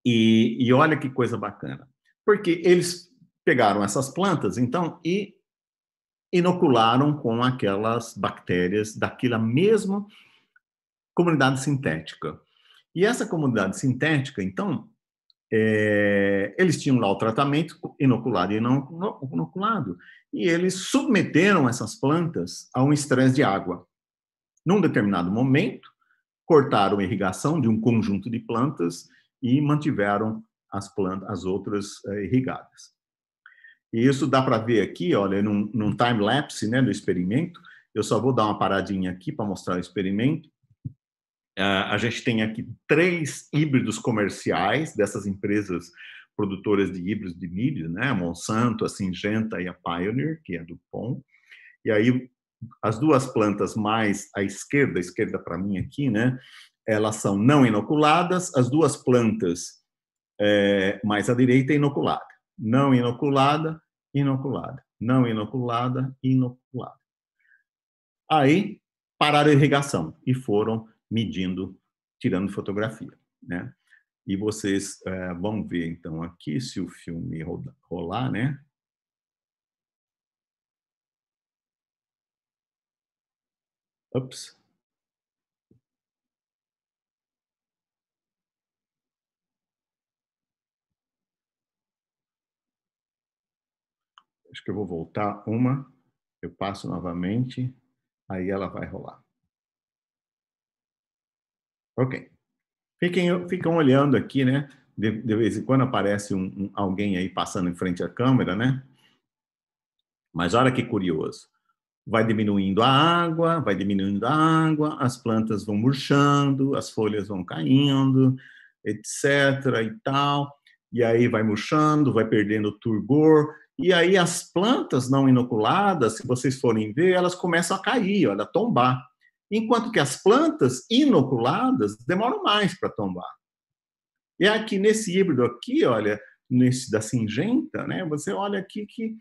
E olha que coisa bacana, porque eles pegaram essas plantas, então, e inocularam com aquelas bactérias daquela mesma comunidade sintética. E essa comunidade sintética, então, eles tinham lá o tratamento inoculado e não inoculado, e eles submeteram essas plantas a um estresse de água. Num determinado momento, cortaram a irrigação de um conjunto de plantas e mantiveram as outras irrigadas. E isso dá para ver aqui, olha, num time-lapse, né, do experimento. Eu só vou dar uma paradinha aqui para mostrar o experimento. A gente tem aqui 3 híbridos comerciais dessas empresas produtoras de híbridos de milho, né? A Monsanto, a Syngenta e a Pioneer, que é do POM. E aí, as 2 plantas mais à esquerda para mim aqui, né? Elas são não inoculadas, as 2 plantas mais à direita, inoculada. Não inoculada, inoculada. Não inoculada, inoculada. Aí, pararam a irrigação e foram medindo, tirando fotografia, né? E vocês vão ver, então, aqui, se o filme rolar, né? Ups. Acho que eu vou voltar uma. Eu passo novamente. Aí ela vai rolar. Ok. Ficam olhando aqui, né? De vez em quando aparece alguém aí passando em frente à câmera, né? Mas olha que curioso. Vai diminuindo a água, as plantas vão murchando, as folhas vão caindo, etc. e tal. E aí vai murchando, vai perdendo o turgor. E aí as plantas não inoculadas, se vocês forem ver, elas começam a cair, olha, a tombar. Enquanto que as plantas inoculadas demoram mais para tombar. E aqui nesse híbrido aqui, olha, nesse da Singenta, né? Você olha aqui que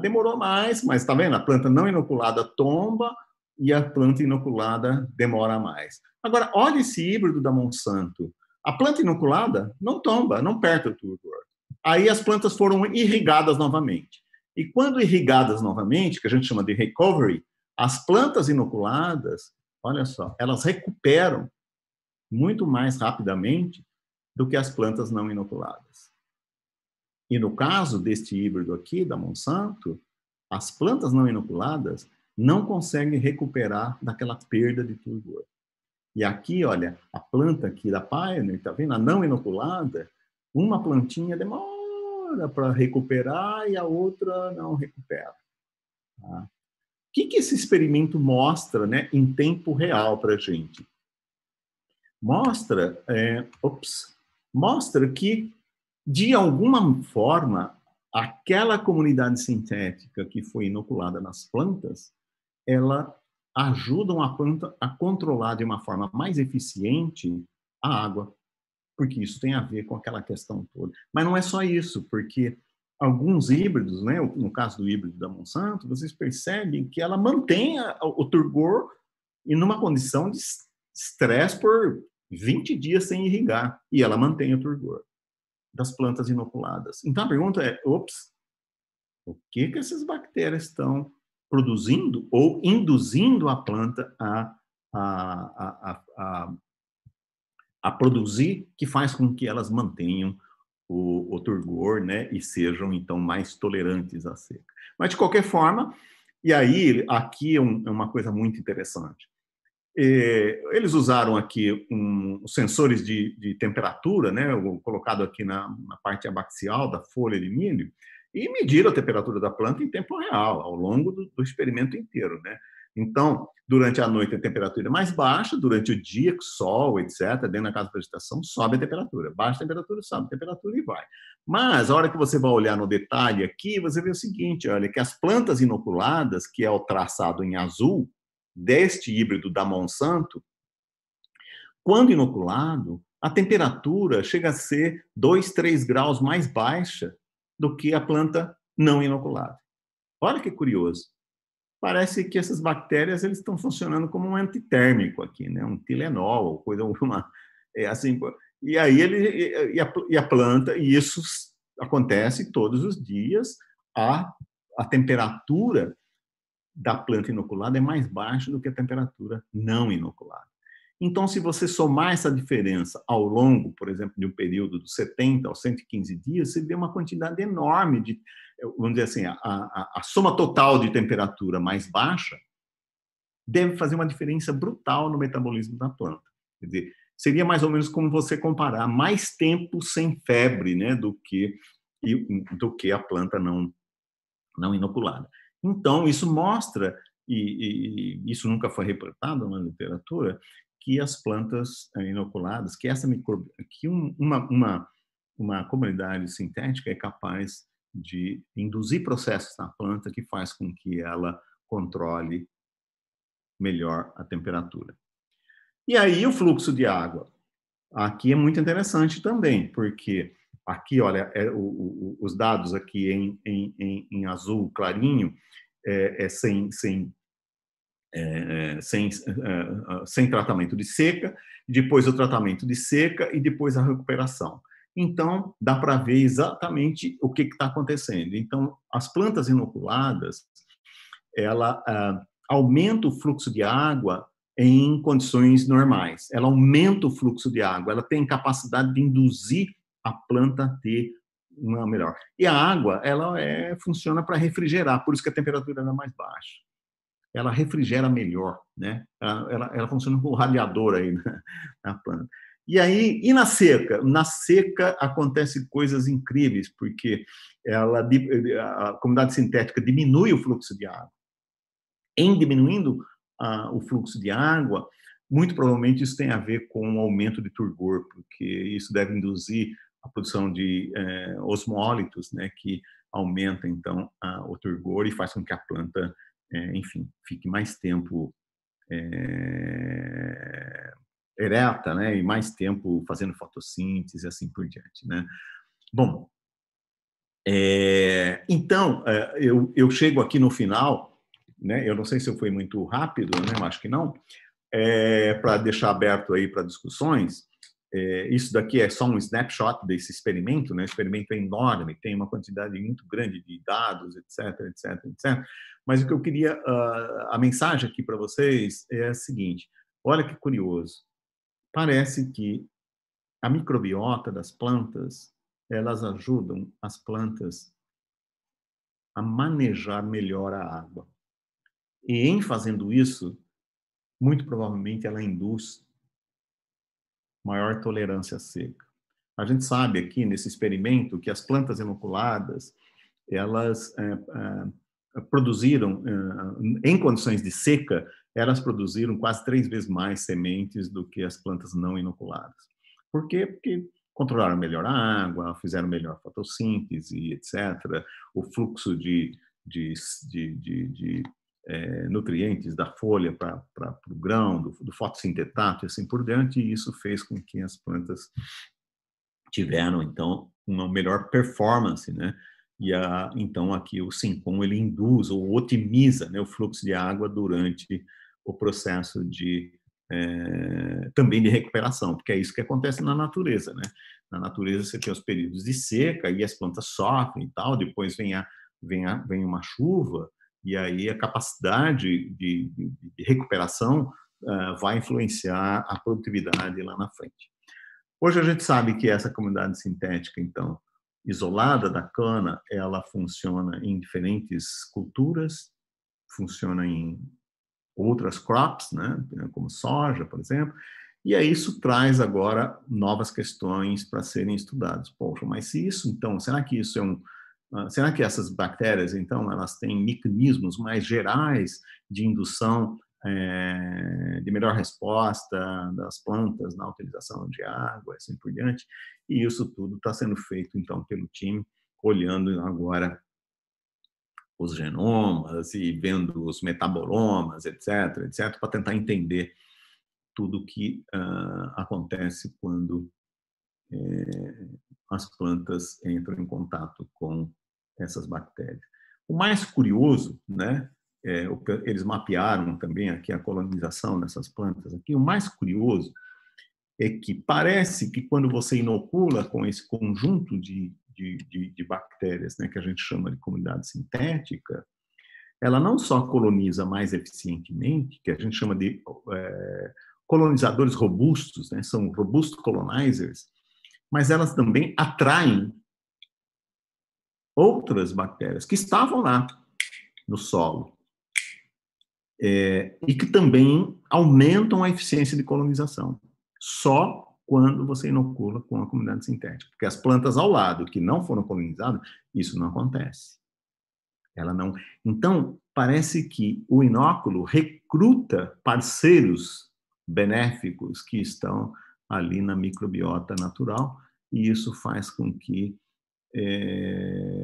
demorou mais, mas está vendo? A planta não inoculada tomba e a planta inoculada demora mais. Agora, olha esse híbrido da Monsanto. A planta inoculada não tomba, não perde o turgor. Aí as plantas foram irrigadas novamente. E quando irrigadas novamente, que a gente chama de recovery, as plantas inoculadas, olha só, elas recuperam muito mais rapidamente do que as plantas não inoculadas. E no caso deste híbrido aqui, da Monsanto, as plantas não inoculadas não conseguem recuperar daquela perda de turgor. E aqui, olha, a planta aqui da Pioneer, tá vendo? A não inoculada, uma plantinha demora para recuperar e a outra não recupera. Tá? O que esse experimento mostra, né, em tempo real para a gente? Mostra que, de alguma forma, aquela comunidade sintética que foi inoculada nas plantas, ela ajuda a planta a controlar de uma forma mais eficiente a água, porque isso tem a ver com aquela questão toda. Mas não é só isso, porque alguns híbridos, né, no caso do híbrido da Monsanto, vocês percebem que ela mantém o turgor em uma condição de estresse por 20 dias sem irrigar, e ela mantém o turgor das plantas inoculadas. Então a pergunta é, o que essas bactérias estão produzindo ou induzindo a planta a produzir, que faz com que elas mantenham o turgor, né, e sejam, então, mais tolerantes à seca. Mas, de qualquer forma, e aí, aqui é uma coisa muito interessante. Eles usaram aqui sensores de temperatura, né, colocado aqui na parte abaxial da folha de milho, e mediram a temperatura da planta em tempo real, ao longo do experimento inteiro, né? Então, durante a noite a temperatura é mais baixa, durante o dia, sol, etc., dentro da casa de vegetação, sobe a temperatura. Baixa a temperatura, sobe a temperatura e vai. Mas, a hora que você vai olhar no detalhe aqui, você vê o seguinte, olha, que as plantas inoculadas, que é o traçado em azul, deste híbrido da Monsanto, quando inoculado, a temperatura chega a ser 2, 3 graus mais baixa do que a planta não inoculada. Olha que curioso. Parece que essas bactérias eles estão funcionando como um antitérmico aqui, né? Um Tilenol, coisa uma assim. E aí a planta, e isso acontece todos os dias, a temperatura da planta inoculada é mais baixa do que a temperatura não inoculada. Então, se você somar essa diferença ao longo, por exemplo, de um período dos 70 aos 115 dias, você vê uma quantidade enorme de, vamos dizer assim, a soma total de temperatura mais baixa deve fazer uma diferença brutal no metabolismo da planta. Quer dizer, seria mais ou menos como você comparar mais tempo sem febre, né, do que a planta não inoculada. Então, isso mostra, e isso nunca foi reportado na literatura, que as plantas inoculadas, que uma comunidade sintética é capaz de induzir processos na planta que faz com que ela controle melhor a temperatura. E aí o fluxo de água. Aqui é muito interessante também, porque aqui, olha, os dados aqui em azul clarinho, sem sem tratamento de seca, depois o tratamento de seca e depois a recuperação. Então, dá para ver exatamente o que está acontecendo. Então, as plantas inoculadas, ela aumenta o fluxo de água em condições normais. Ela aumenta o fluxo de água, ela tem capacidade de induzir a planta a ter uma melhor. E a água, ela funciona para refrigerar, por isso que a temperatura é mais baixa. Ela refrigera melhor, né? Ela funciona como radiador aí na planta. E na seca? Na seca acontecem coisas incríveis, porque a comunidade sintética diminui o fluxo de água. Em diminuindo o fluxo de água, muito provavelmente isso tem a ver com o aumento de turgor, porque isso deve induzir a produção de osmólitos, né, que aumenta, então, o turgor e faz com que a planta, enfim, fique mais tempo ereta, né, e mais tempo fazendo fotossíntese e assim por diante, né. Bom, então, eu chego aqui no final, né, eu não sei se eu fui muito rápido, né, acho que não, para deixar aberto aí para discussões. Isso daqui é só um snapshot desse experimento, né? O experimento é enorme, tem uma quantidade muito grande de dados, etc, etc, etc. Mas o que eu queria, a mensagem aqui para vocês é a seguinte: olha que curioso, parece que a microbiota das plantas, elas ajudam as plantas a manejar melhor a água. E em fazendo isso, muito provavelmente ela induz maior tolerância à seca. A gente sabe aqui nesse experimento que as plantas inoculadas, elas produziram, em condições de seca, elas produziram quase 3 vezes mais sementes do que as plantas não inoculadas. Por quê? Porque controlaram melhor a água, fizeram melhor fotossíntese, etc. O fluxo de nutrientes da folha para o grão, do fotossintetato e assim por diante, e isso fez com que as plantas tiveram, então, uma melhor performance, né? E então aqui o SYNCON ele induz ou otimiza, né, o fluxo de água durante o processo também de recuperação, porque é isso que acontece na natureza, né? Na natureza você tem os períodos de seca e as plantas sofrem e tal, depois vem uma chuva e aí a capacidade de recuperação vai influenciar a produtividade lá na frente. Hoje a gente sabe que essa comunidade sintética, então, isolada da cana, ela funciona em diferentes culturas, funciona em outras crops, né, como soja, por exemplo, e aí isso traz agora novas questões para serem estudadas. Poxa, mas se isso, então, será que isso será que essas bactérias, então, elas têm mecanismos mais gerais de indução de melhor resposta das plantas na utilização de água, assim por diante? E isso tudo está sendo feito, então, pelo time, olhando agora os genomas e vendo os metabolomas, etc., etc., para tentar entender tudo o que acontece quando as plantas entram em contato com essas bactérias. O mais curioso, né, eles mapearam também aqui a colonização dessas plantas aqui, o mais curioso é que parece que quando você inocula com esse conjunto de bactérias, né, que a gente chama de comunidade sintética, ela não só coloniza mais eficientemente, que a gente chama de colonizadores robustos, né, são robust colonizers, mas elas também atraem outras bactérias que estavam lá no solo e que também aumentam a eficiência de colonização, só quando você inocula com a comunidade sintética, porque as plantas ao lado que não foram colonizadas, isso não acontece. Ela não. Então, parece que o inóculo recruta parceiros benéficos que estão ali na microbiota natural, e isso faz com que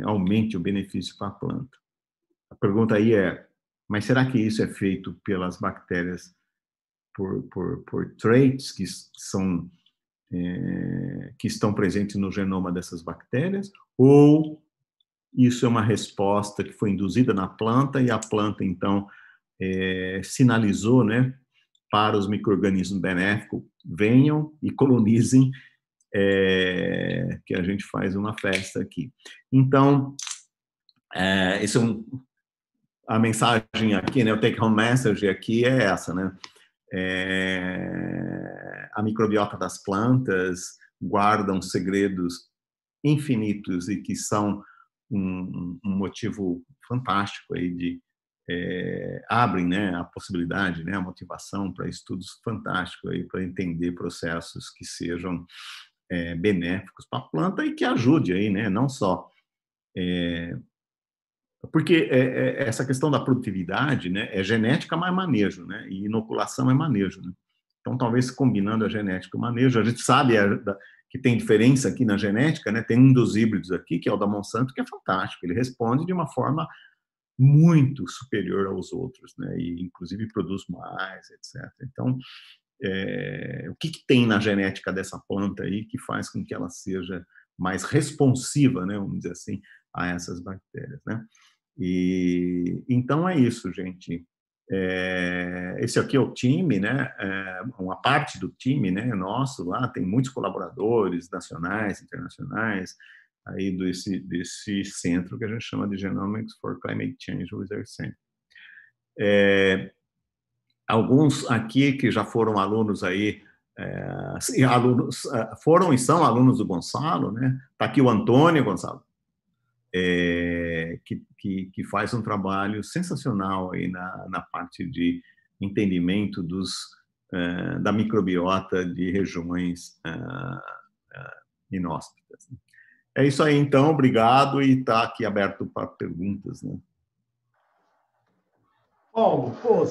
aumente o benefício para a planta. A pergunta aí é, mas será que isso é feito pelas bactérias por traits que estão presentes no genoma dessas bactérias, ou isso é uma resposta que foi induzida na planta e a planta, então, sinalizou, né, para os micro-organismos benéficos, venham e colonizem, que a gente faz uma festa aqui. Então, esse é a mensagem aqui, né, o take-home message aqui é essa, né? A microbiota das plantas guardam segredos infinitos e que são um motivo fantástico aí de abrem, né, a possibilidade, né, a motivação para estudos fantásticos aí para entender processos que sejam benéficos para a planta e que ajude aí, né, não só porque essa questão da produtividade, né, é genética, mas é manejo, né, e inoculação é manejo, né? Então, talvez combinando a genética e o manejo, a gente sabe que tem diferença aqui na genética, né? Tem um dos híbridos aqui, que é o da Monsanto, que é fantástico, ele responde de uma forma muito superior aos outros, né? E inclusive produz mais, etc. Então, o que tem na genética dessa planta aí que faz com que ela seja mais responsiva, né? Vamos dizer assim, a essas bactérias, né? E então é isso, gente. Esse aqui é o time, né? Uma parte do time, né? Nosso lá tem muitos colaboradores nacionais, internacionais, aí desse centro que a gente chama de Genomics for Climate Change Research Center. Alguns aqui que já foram alunos aí, foram e são alunos do Gonçalo, né? Está aqui o Antônio Gonçalo, que faz um trabalho sensacional aí na parte de entendimento da microbiota de regiões inóspitas. É isso aí, então, obrigado, e está aqui aberto para perguntas, né? Paulo, pô,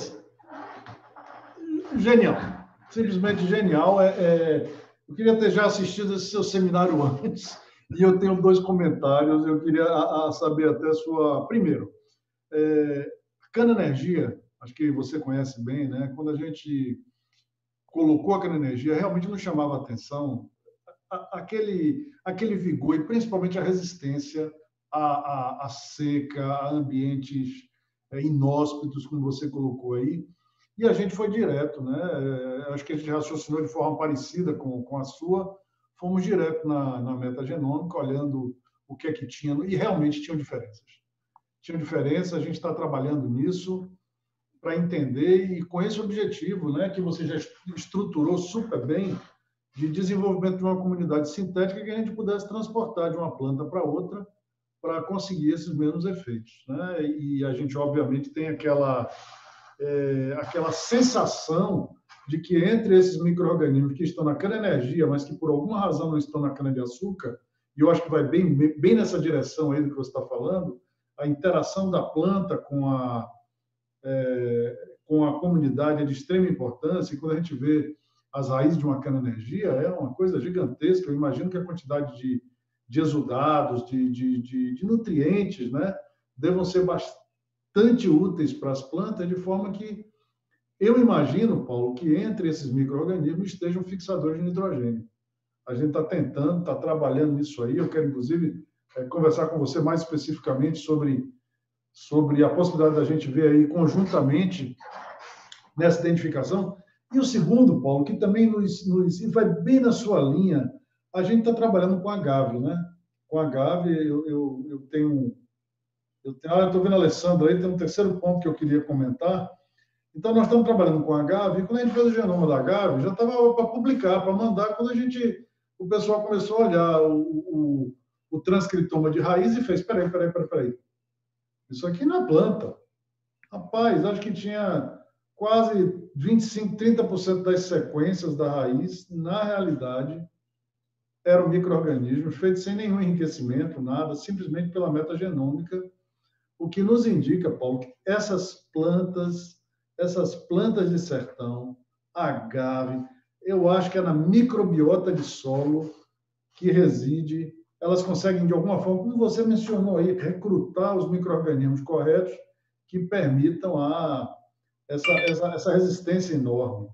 genial, simplesmente genial. Eu queria ter já assistido esse seu seminário antes, e eu tenho 2 comentários. Eu queria saber até a sua... Primeiro, cana-energia, acho que você conhece bem, né? Quando a gente colocou a cana-energia, realmente nos chamava a atenção aquele vigor, e principalmente a resistência à seca, a ambientes inóspitos, como você colocou aí. E a gente foi direto, né? Acho que a gente raciocinou de forma parecida com a sua. Fomos direto na metagenômica, olhando o que é que tinha, e realmente tinham diferenças. Tinham diferenças, a gente está trabalhando nisso para entender, e com esse objetivo, né, que você já estruturou super bem, de desenvolvimento de uma comunidade sintética que a gente pudesse transportar de uma planta para outra para conseguir esses mesmos efeitos, né? E a gente, obviamente, tem aquela sensação de que entre esses micro-organismos que estão na cana-energia, mas que por alguma razão não estão na cana-de-açúcar, e eu acho que vai bem nessa direção aí do que você está falando, a interação da planta com a comunidade é de extrema importância, e quando a gente vê as raízes de uma cana-energia, é uma coisa gigantesca. Eu imagino que a quantidade de exudados, de nutrientes, né, devam ser bastante úteis para as plantas, de forma que eu imagino, Paulo, que entre esses micro-organismos estejam fixadores de nitrogênio. A gente está tentando, está trabalhando nisso aí. Eu quero, inclusive, conversar com você mais especificamente sobre a possibilidade da gente ver aí conjuntamente nessa identificação. E o segundo, Paulo, que também vai bem na sua linha, a gente está trabalhando com agave, né? Com agave, eu estou vendo a Alessandra aí, tem um terceiro ponto que eu queria comentar. Então, nós estamos trabalhando com agave, e quando a gente fez o genoma da agave, já estava para publicar, para mandar, quando o pessoal começou a olhar o transcriptoma de raiz e fez, peraí, isso aqui não é planta. Rapaz, acho que tinha quase 25%, 30% das sequências da raiz, na realidade, eram micro-organismos feitos sem nenhum enriquecimento, nada, simplesmente pela metagenômica, o que nos indica, Paulo, que essas plantas de sertão, agave, eu acho que é na microbiota de solo que reside. Elas conseguem, de alguma forma, como você mencionou aí, recrutar os micro-organismos corretos que permitam essa resistência enorme.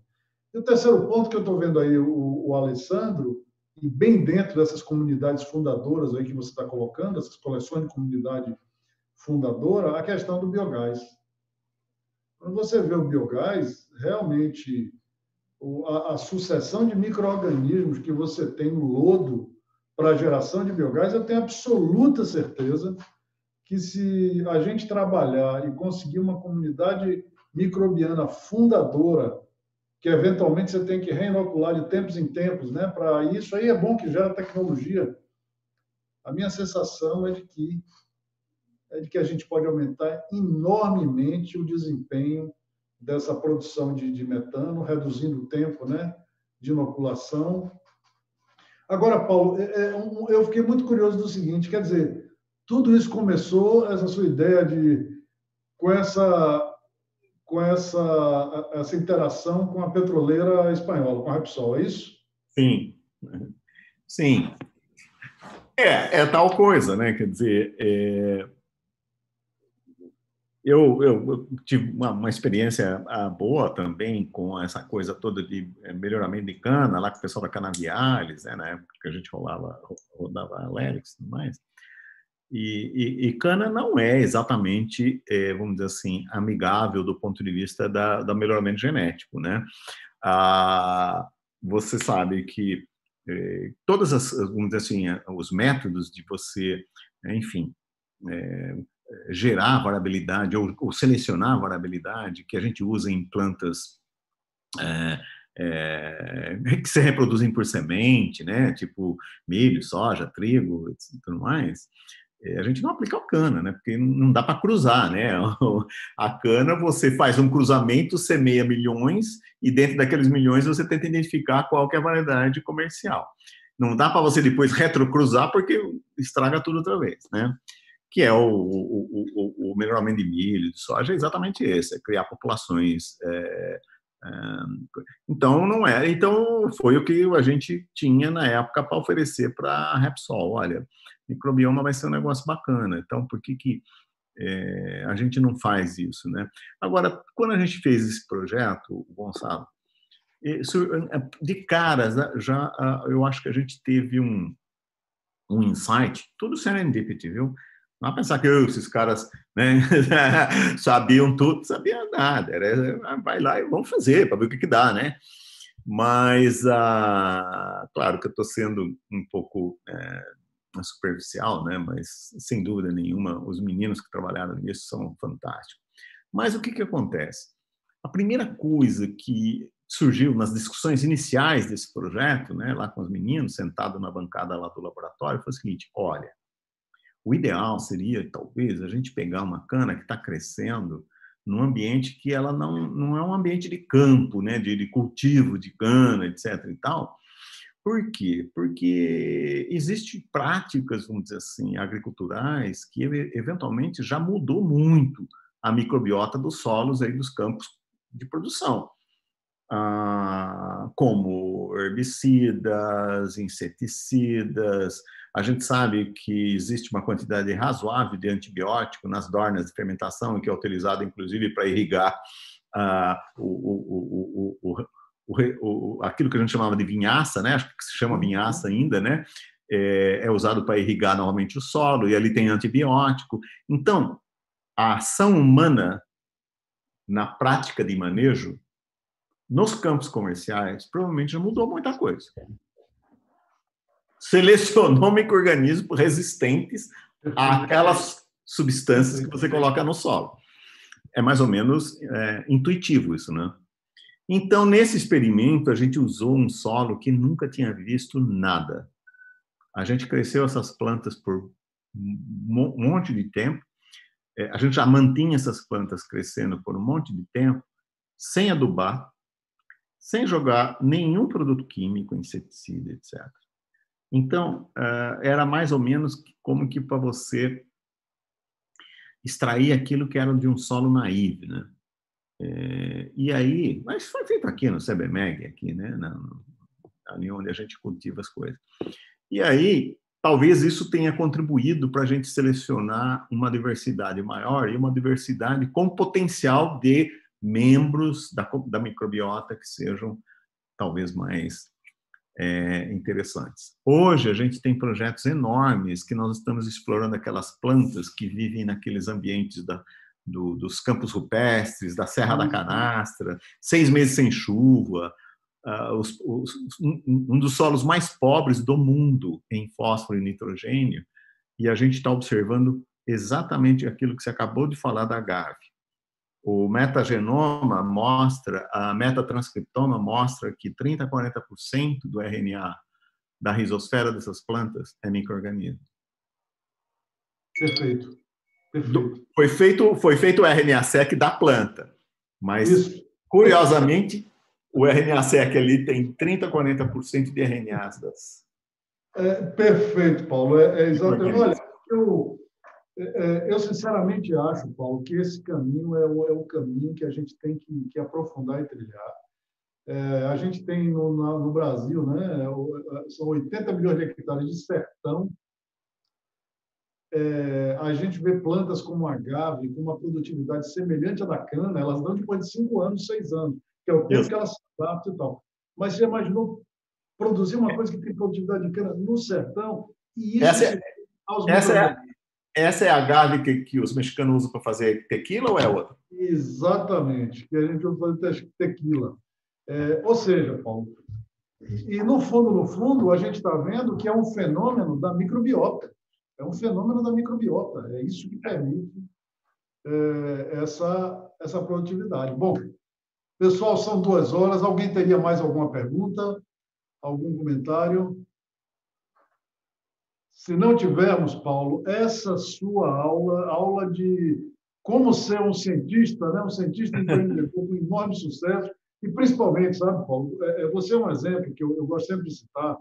E o terceiro ponto que eu estou vendo aí o Alessandro, e bem dentro dessas comunidades fundadoras aí que você está colocando, essas coleções de comunidade fundadora, a questão do biogás. Quando você vê o biogás, realmente a sucessão de micro-organismos que você tem no lodo para a geração de biogás, eu tenho absoluta certeza que se a gente trabalhar e conseguir uma comunidade microbiana fundadora, que eventualmente você tem que reinocular de tempos em tempos, né? Para isso aí é bom que gera tecnologia. A minha sensação é de que a gente pode aumentar enormemente o desempenho dessa produção de metano, reduzindo o tempo, né, de inoculação. Agora, Paulo, eu fiquei muito curioso do seguinte, quer dizer, tudo isso começou, essa sua ideia com essa interação com a petroleira espanhola, com a Repsol, é isso? Sim, sim. É tal coisa, né? Quer dizer, eu tive uma experiência boa também com essa coisa toda de melhoramento de cana, lá com o pessoal da Canaviales, né? Na época que a gente rodava Alex e tudo mais. E cana não é exatamente, vamos dizer assim, amigável do ponto de vista do melhoramento genético, né? Você sabe que todas vamos dizer assim, os métodos de você, enfim, gerar variabilidade ou selecionar variabilidade que a gente usa em plantas que se reproduzem por semente, né? Tipo milho, soja, trigo e tudo mais. A gente não aplica a cana, né? Porque não dá para cruzar, né? A cana, você faz um cruzamento, semeia milhões, e dentro daqueles milhões você tenta identificar qual que é a variedade comercial. Não dá para você depois retrocruzar, porque estraga tudo outra vez, né? Que é o melhoramento de milho, de soja, é exatamente esse, é criar populações. Então, não é. Então, foi o que a gente tinha na época para oferecer para a Repsol. Olha, microbioma vai ser um negócio bacana, então por que a gente não faz isso, né? Agora, quando a gente fez esse projeto, Gonçalo, de cara, já eu acho que a gente teve um insight, tudo serendipity, viu? Não é pensar que esses caras, né, sabiam tudo, não sabiam nada. Vai lá e vamos fazer, para ver o que dá, né? Mas, claro que eu estou sendo um pouco superficial, né? Mas, sem dúvida nenhuma, os meninos que trabalharam nisso são fantásticos. Mas o que acontece? A primeira coisa que surgiu nas discussões iniciais desse projeto, né, lá com os meninos, sentado na bancada lá do laboratório, foi o seguinte: olha, o ideal seria, talvez, a gente pegar uma cana que está crescendo num ambiente que ela não é um ambiente de campo, né, de cultivo de cana, etc. e tal. Por quê? Porque existem práticas, vamos dizer assim, agriculturais que eventualmente já mudou muito a microbiota dos solos aí dos campos de produção, como herbicidas, inseticidas. A gente sabe que existe uma quantidade razoável de antibiótico nas dornas de fermentação, que é utilizado inclusive para irrigar aquilo que a gente chamava de vinhaça, né? Acho que se chama vinhaça ainda, né? É usado para irrigar novamente o solo, e ali tem antibiótico. Então, a ação humana na prática de manejo nos campos comerciais provavelmente já mudou muita coisa. Selecionou micro-organismos resistentes àquelas substâncias que você coloca no solo. É mais ou menos intuitivo isso, né? Então, nesse experimento, a gente usou um solo que nunca tinha visto nada. A gente cresceu essas plantas por um monte de tempo. A gente já mantinha essas plantas crescendo por um monte de tempo, sem adubar, sem jogar nenhum produto químico, inseticida, etc. Então, era mais ou menos como que para você extrair aquilo que era de um solo naive, né? E aí, mas foi feito aqui no CBMEG, aqui, né? Ali onde a gente cultiva as coisas. E aí, talvez isso tenha contribuído para a gente selecionar uma diversidade maior e uma diversidade com potencial de membros da microbiota que sejam talvez mais interessantes. Hoje, a gente tem projetos enormes que nós estamos explorando aquelas plantas que vivem naqueles ambientes dos campos rupestres, da Serra da Canastra, 6 meses sem chuva, um dos solos mais pobres do mundo em fósforo e nitrogênio, e a gente está observando exatamente aquilo que você acabou de falar da agave. O metagenoma mostra, a metatranscriptoma mostra que 30% a 40% do RNA da rizosfera dessas plantas é micro-organismo. Perfeito. Foi feito o RNA-seq da planta, mas, curiosamente, o RNA-seq ali tem 30% a 40% de RNAs das... Perfeito, Paulo. Exatamente. Olha, eu sinceramente acho, Paulo, que esse caminho é o caminho que a gente tem que aprofundar e trilhar. A gente tem no Brasil, né, são 80 milhões de hectares de sertão. A gente vê plantas como a agave, com uma produtividade semelhante à da cana, elas dão depois de 5 anos, 6 anos, que é o tempo que elas se adaptam e tal. Mas você imaginou produzir uma coisa que tem produtividade de cana no sertão? E isso essa é a agave que os mexicanos usam para fazer tequila ou é outra? Exatamente, que a gente usa para fazer tequila. Ou seja, Paulo, e no fundo, a gente está vendo que é um fenômeno da microbiota. É um fenômeno da microbiota. É isso que permite essa produtividade. Bom, pessoal, são 2 horas. Alguém teria mais alguma pergunta? Algum comentário? Se não tivermos, Paulo, essa sua aula de como ser um cientista, né? Um cientista empreendedor com enorme sucesso, e principalmente, sabe, Paulo, você é um exemplo que eu gosto sempre de citar,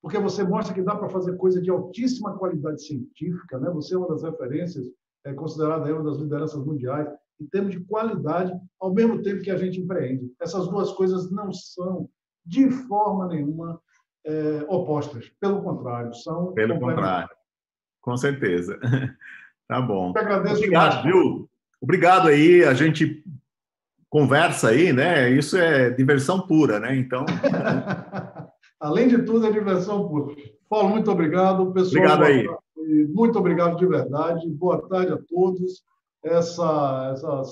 porque você mostra que dá para fazer coisa de altíssima qualidade científica, né? Você é uma das referências, considerada uma das lideranças mundiais, em termos de qualidade, ao mesmo tempo que a gente empreende. Essas duas coisas não são, de forma nenhuma, opostas. Pelo contrário, são... Pelo contrário, com certeza. Tá bom. Eu agradeço demais, viu? Obrigado aí, a gente conversa aí, né? Isso é diversão pura, né? Então... Além de tudo, é diversão pura. Paulo, muito obrigado. Pessoal, obrigado aí. Muito obrigado de verdade. Boa tarde a todos. Essa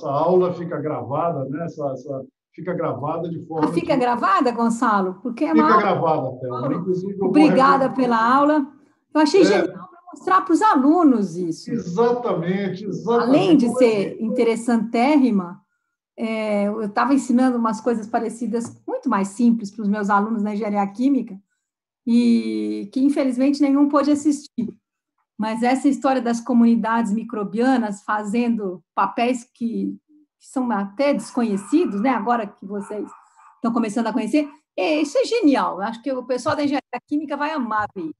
aula fica gravada, né? Fica gravada de forma... Fica gravada, Gonçalo? Porque fica gravada, Thelma. Inclusive, obrigada pela aula. Eu achei genial para mostrar para os alunos isso. Exatamente. Além de ser interessantérrima, eu estava ensinando umas coisas parecidas, muito mais simples, para os meus alunos na engenharia química, e que, infelizmente, nenhum pôde assistir. Mas essa história das comunidades microbianas fazendo papéis que são até desconhecidos, né? Agora que vocês estão começando a conhecer, isso é genial. Acho que o pessoal da engenharia química vai amar ver isso.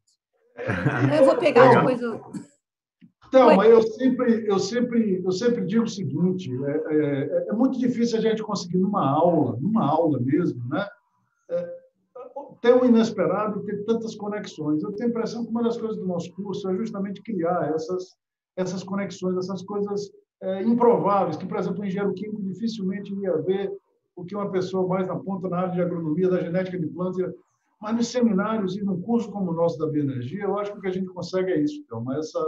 Eu vou pegar depois o... Então, mas eu sempre digo o seguinte, é muito difícil a gente conseguir numa aula mesmo, né? Ter um inesperado e ter tantas conexões. Eu tenho a impressão que uma das coisas do nosso curso é justamente criar essas conexões, essas coisas improváveis, que, por exemplo, o engenheiro químico dificilmente ia ver o que uma pessoa mais na ponta na área de agronomia, da genética de plantas. Mas nos seminários e num curso como o nosso da Bioenergia, eu acho que o que a gente consegue é isso, então, essa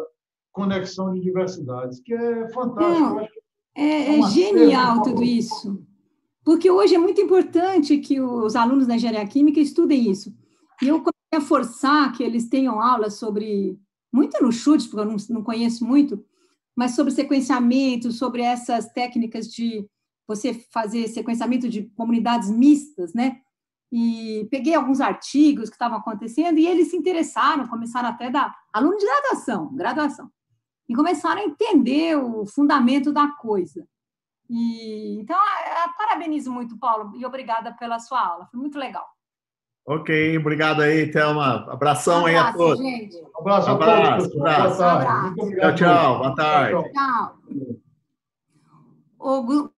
conexão de diversidades, que é fantástico. Não, é genial tudo isso. Porque hoje é muito importante que os alunos da engenharia química estudem isso. E eu comecei a forçar que eles tenham aulas sobre, muito no chute, porque eu não conheço muito, mas sobre sequenciamento, sobre essas técnicas de você fazer sequenciamento de comunidades mistas, né? E peguei alguns artigos que estavam acontecendo e eles se interessaram, começaram até a dar aluno de graduação, e começaram a entender o fundamento da coisa. Então, parabenizo muito, Paulo, e obrigada pela sua aula. Foi muito legal. Ok, obrigado aí, Thelma. Abração aí a todos. Gente. Abraço a todos. Abraço. Muito obrigado. Tchau. Boa tarde. Tchau.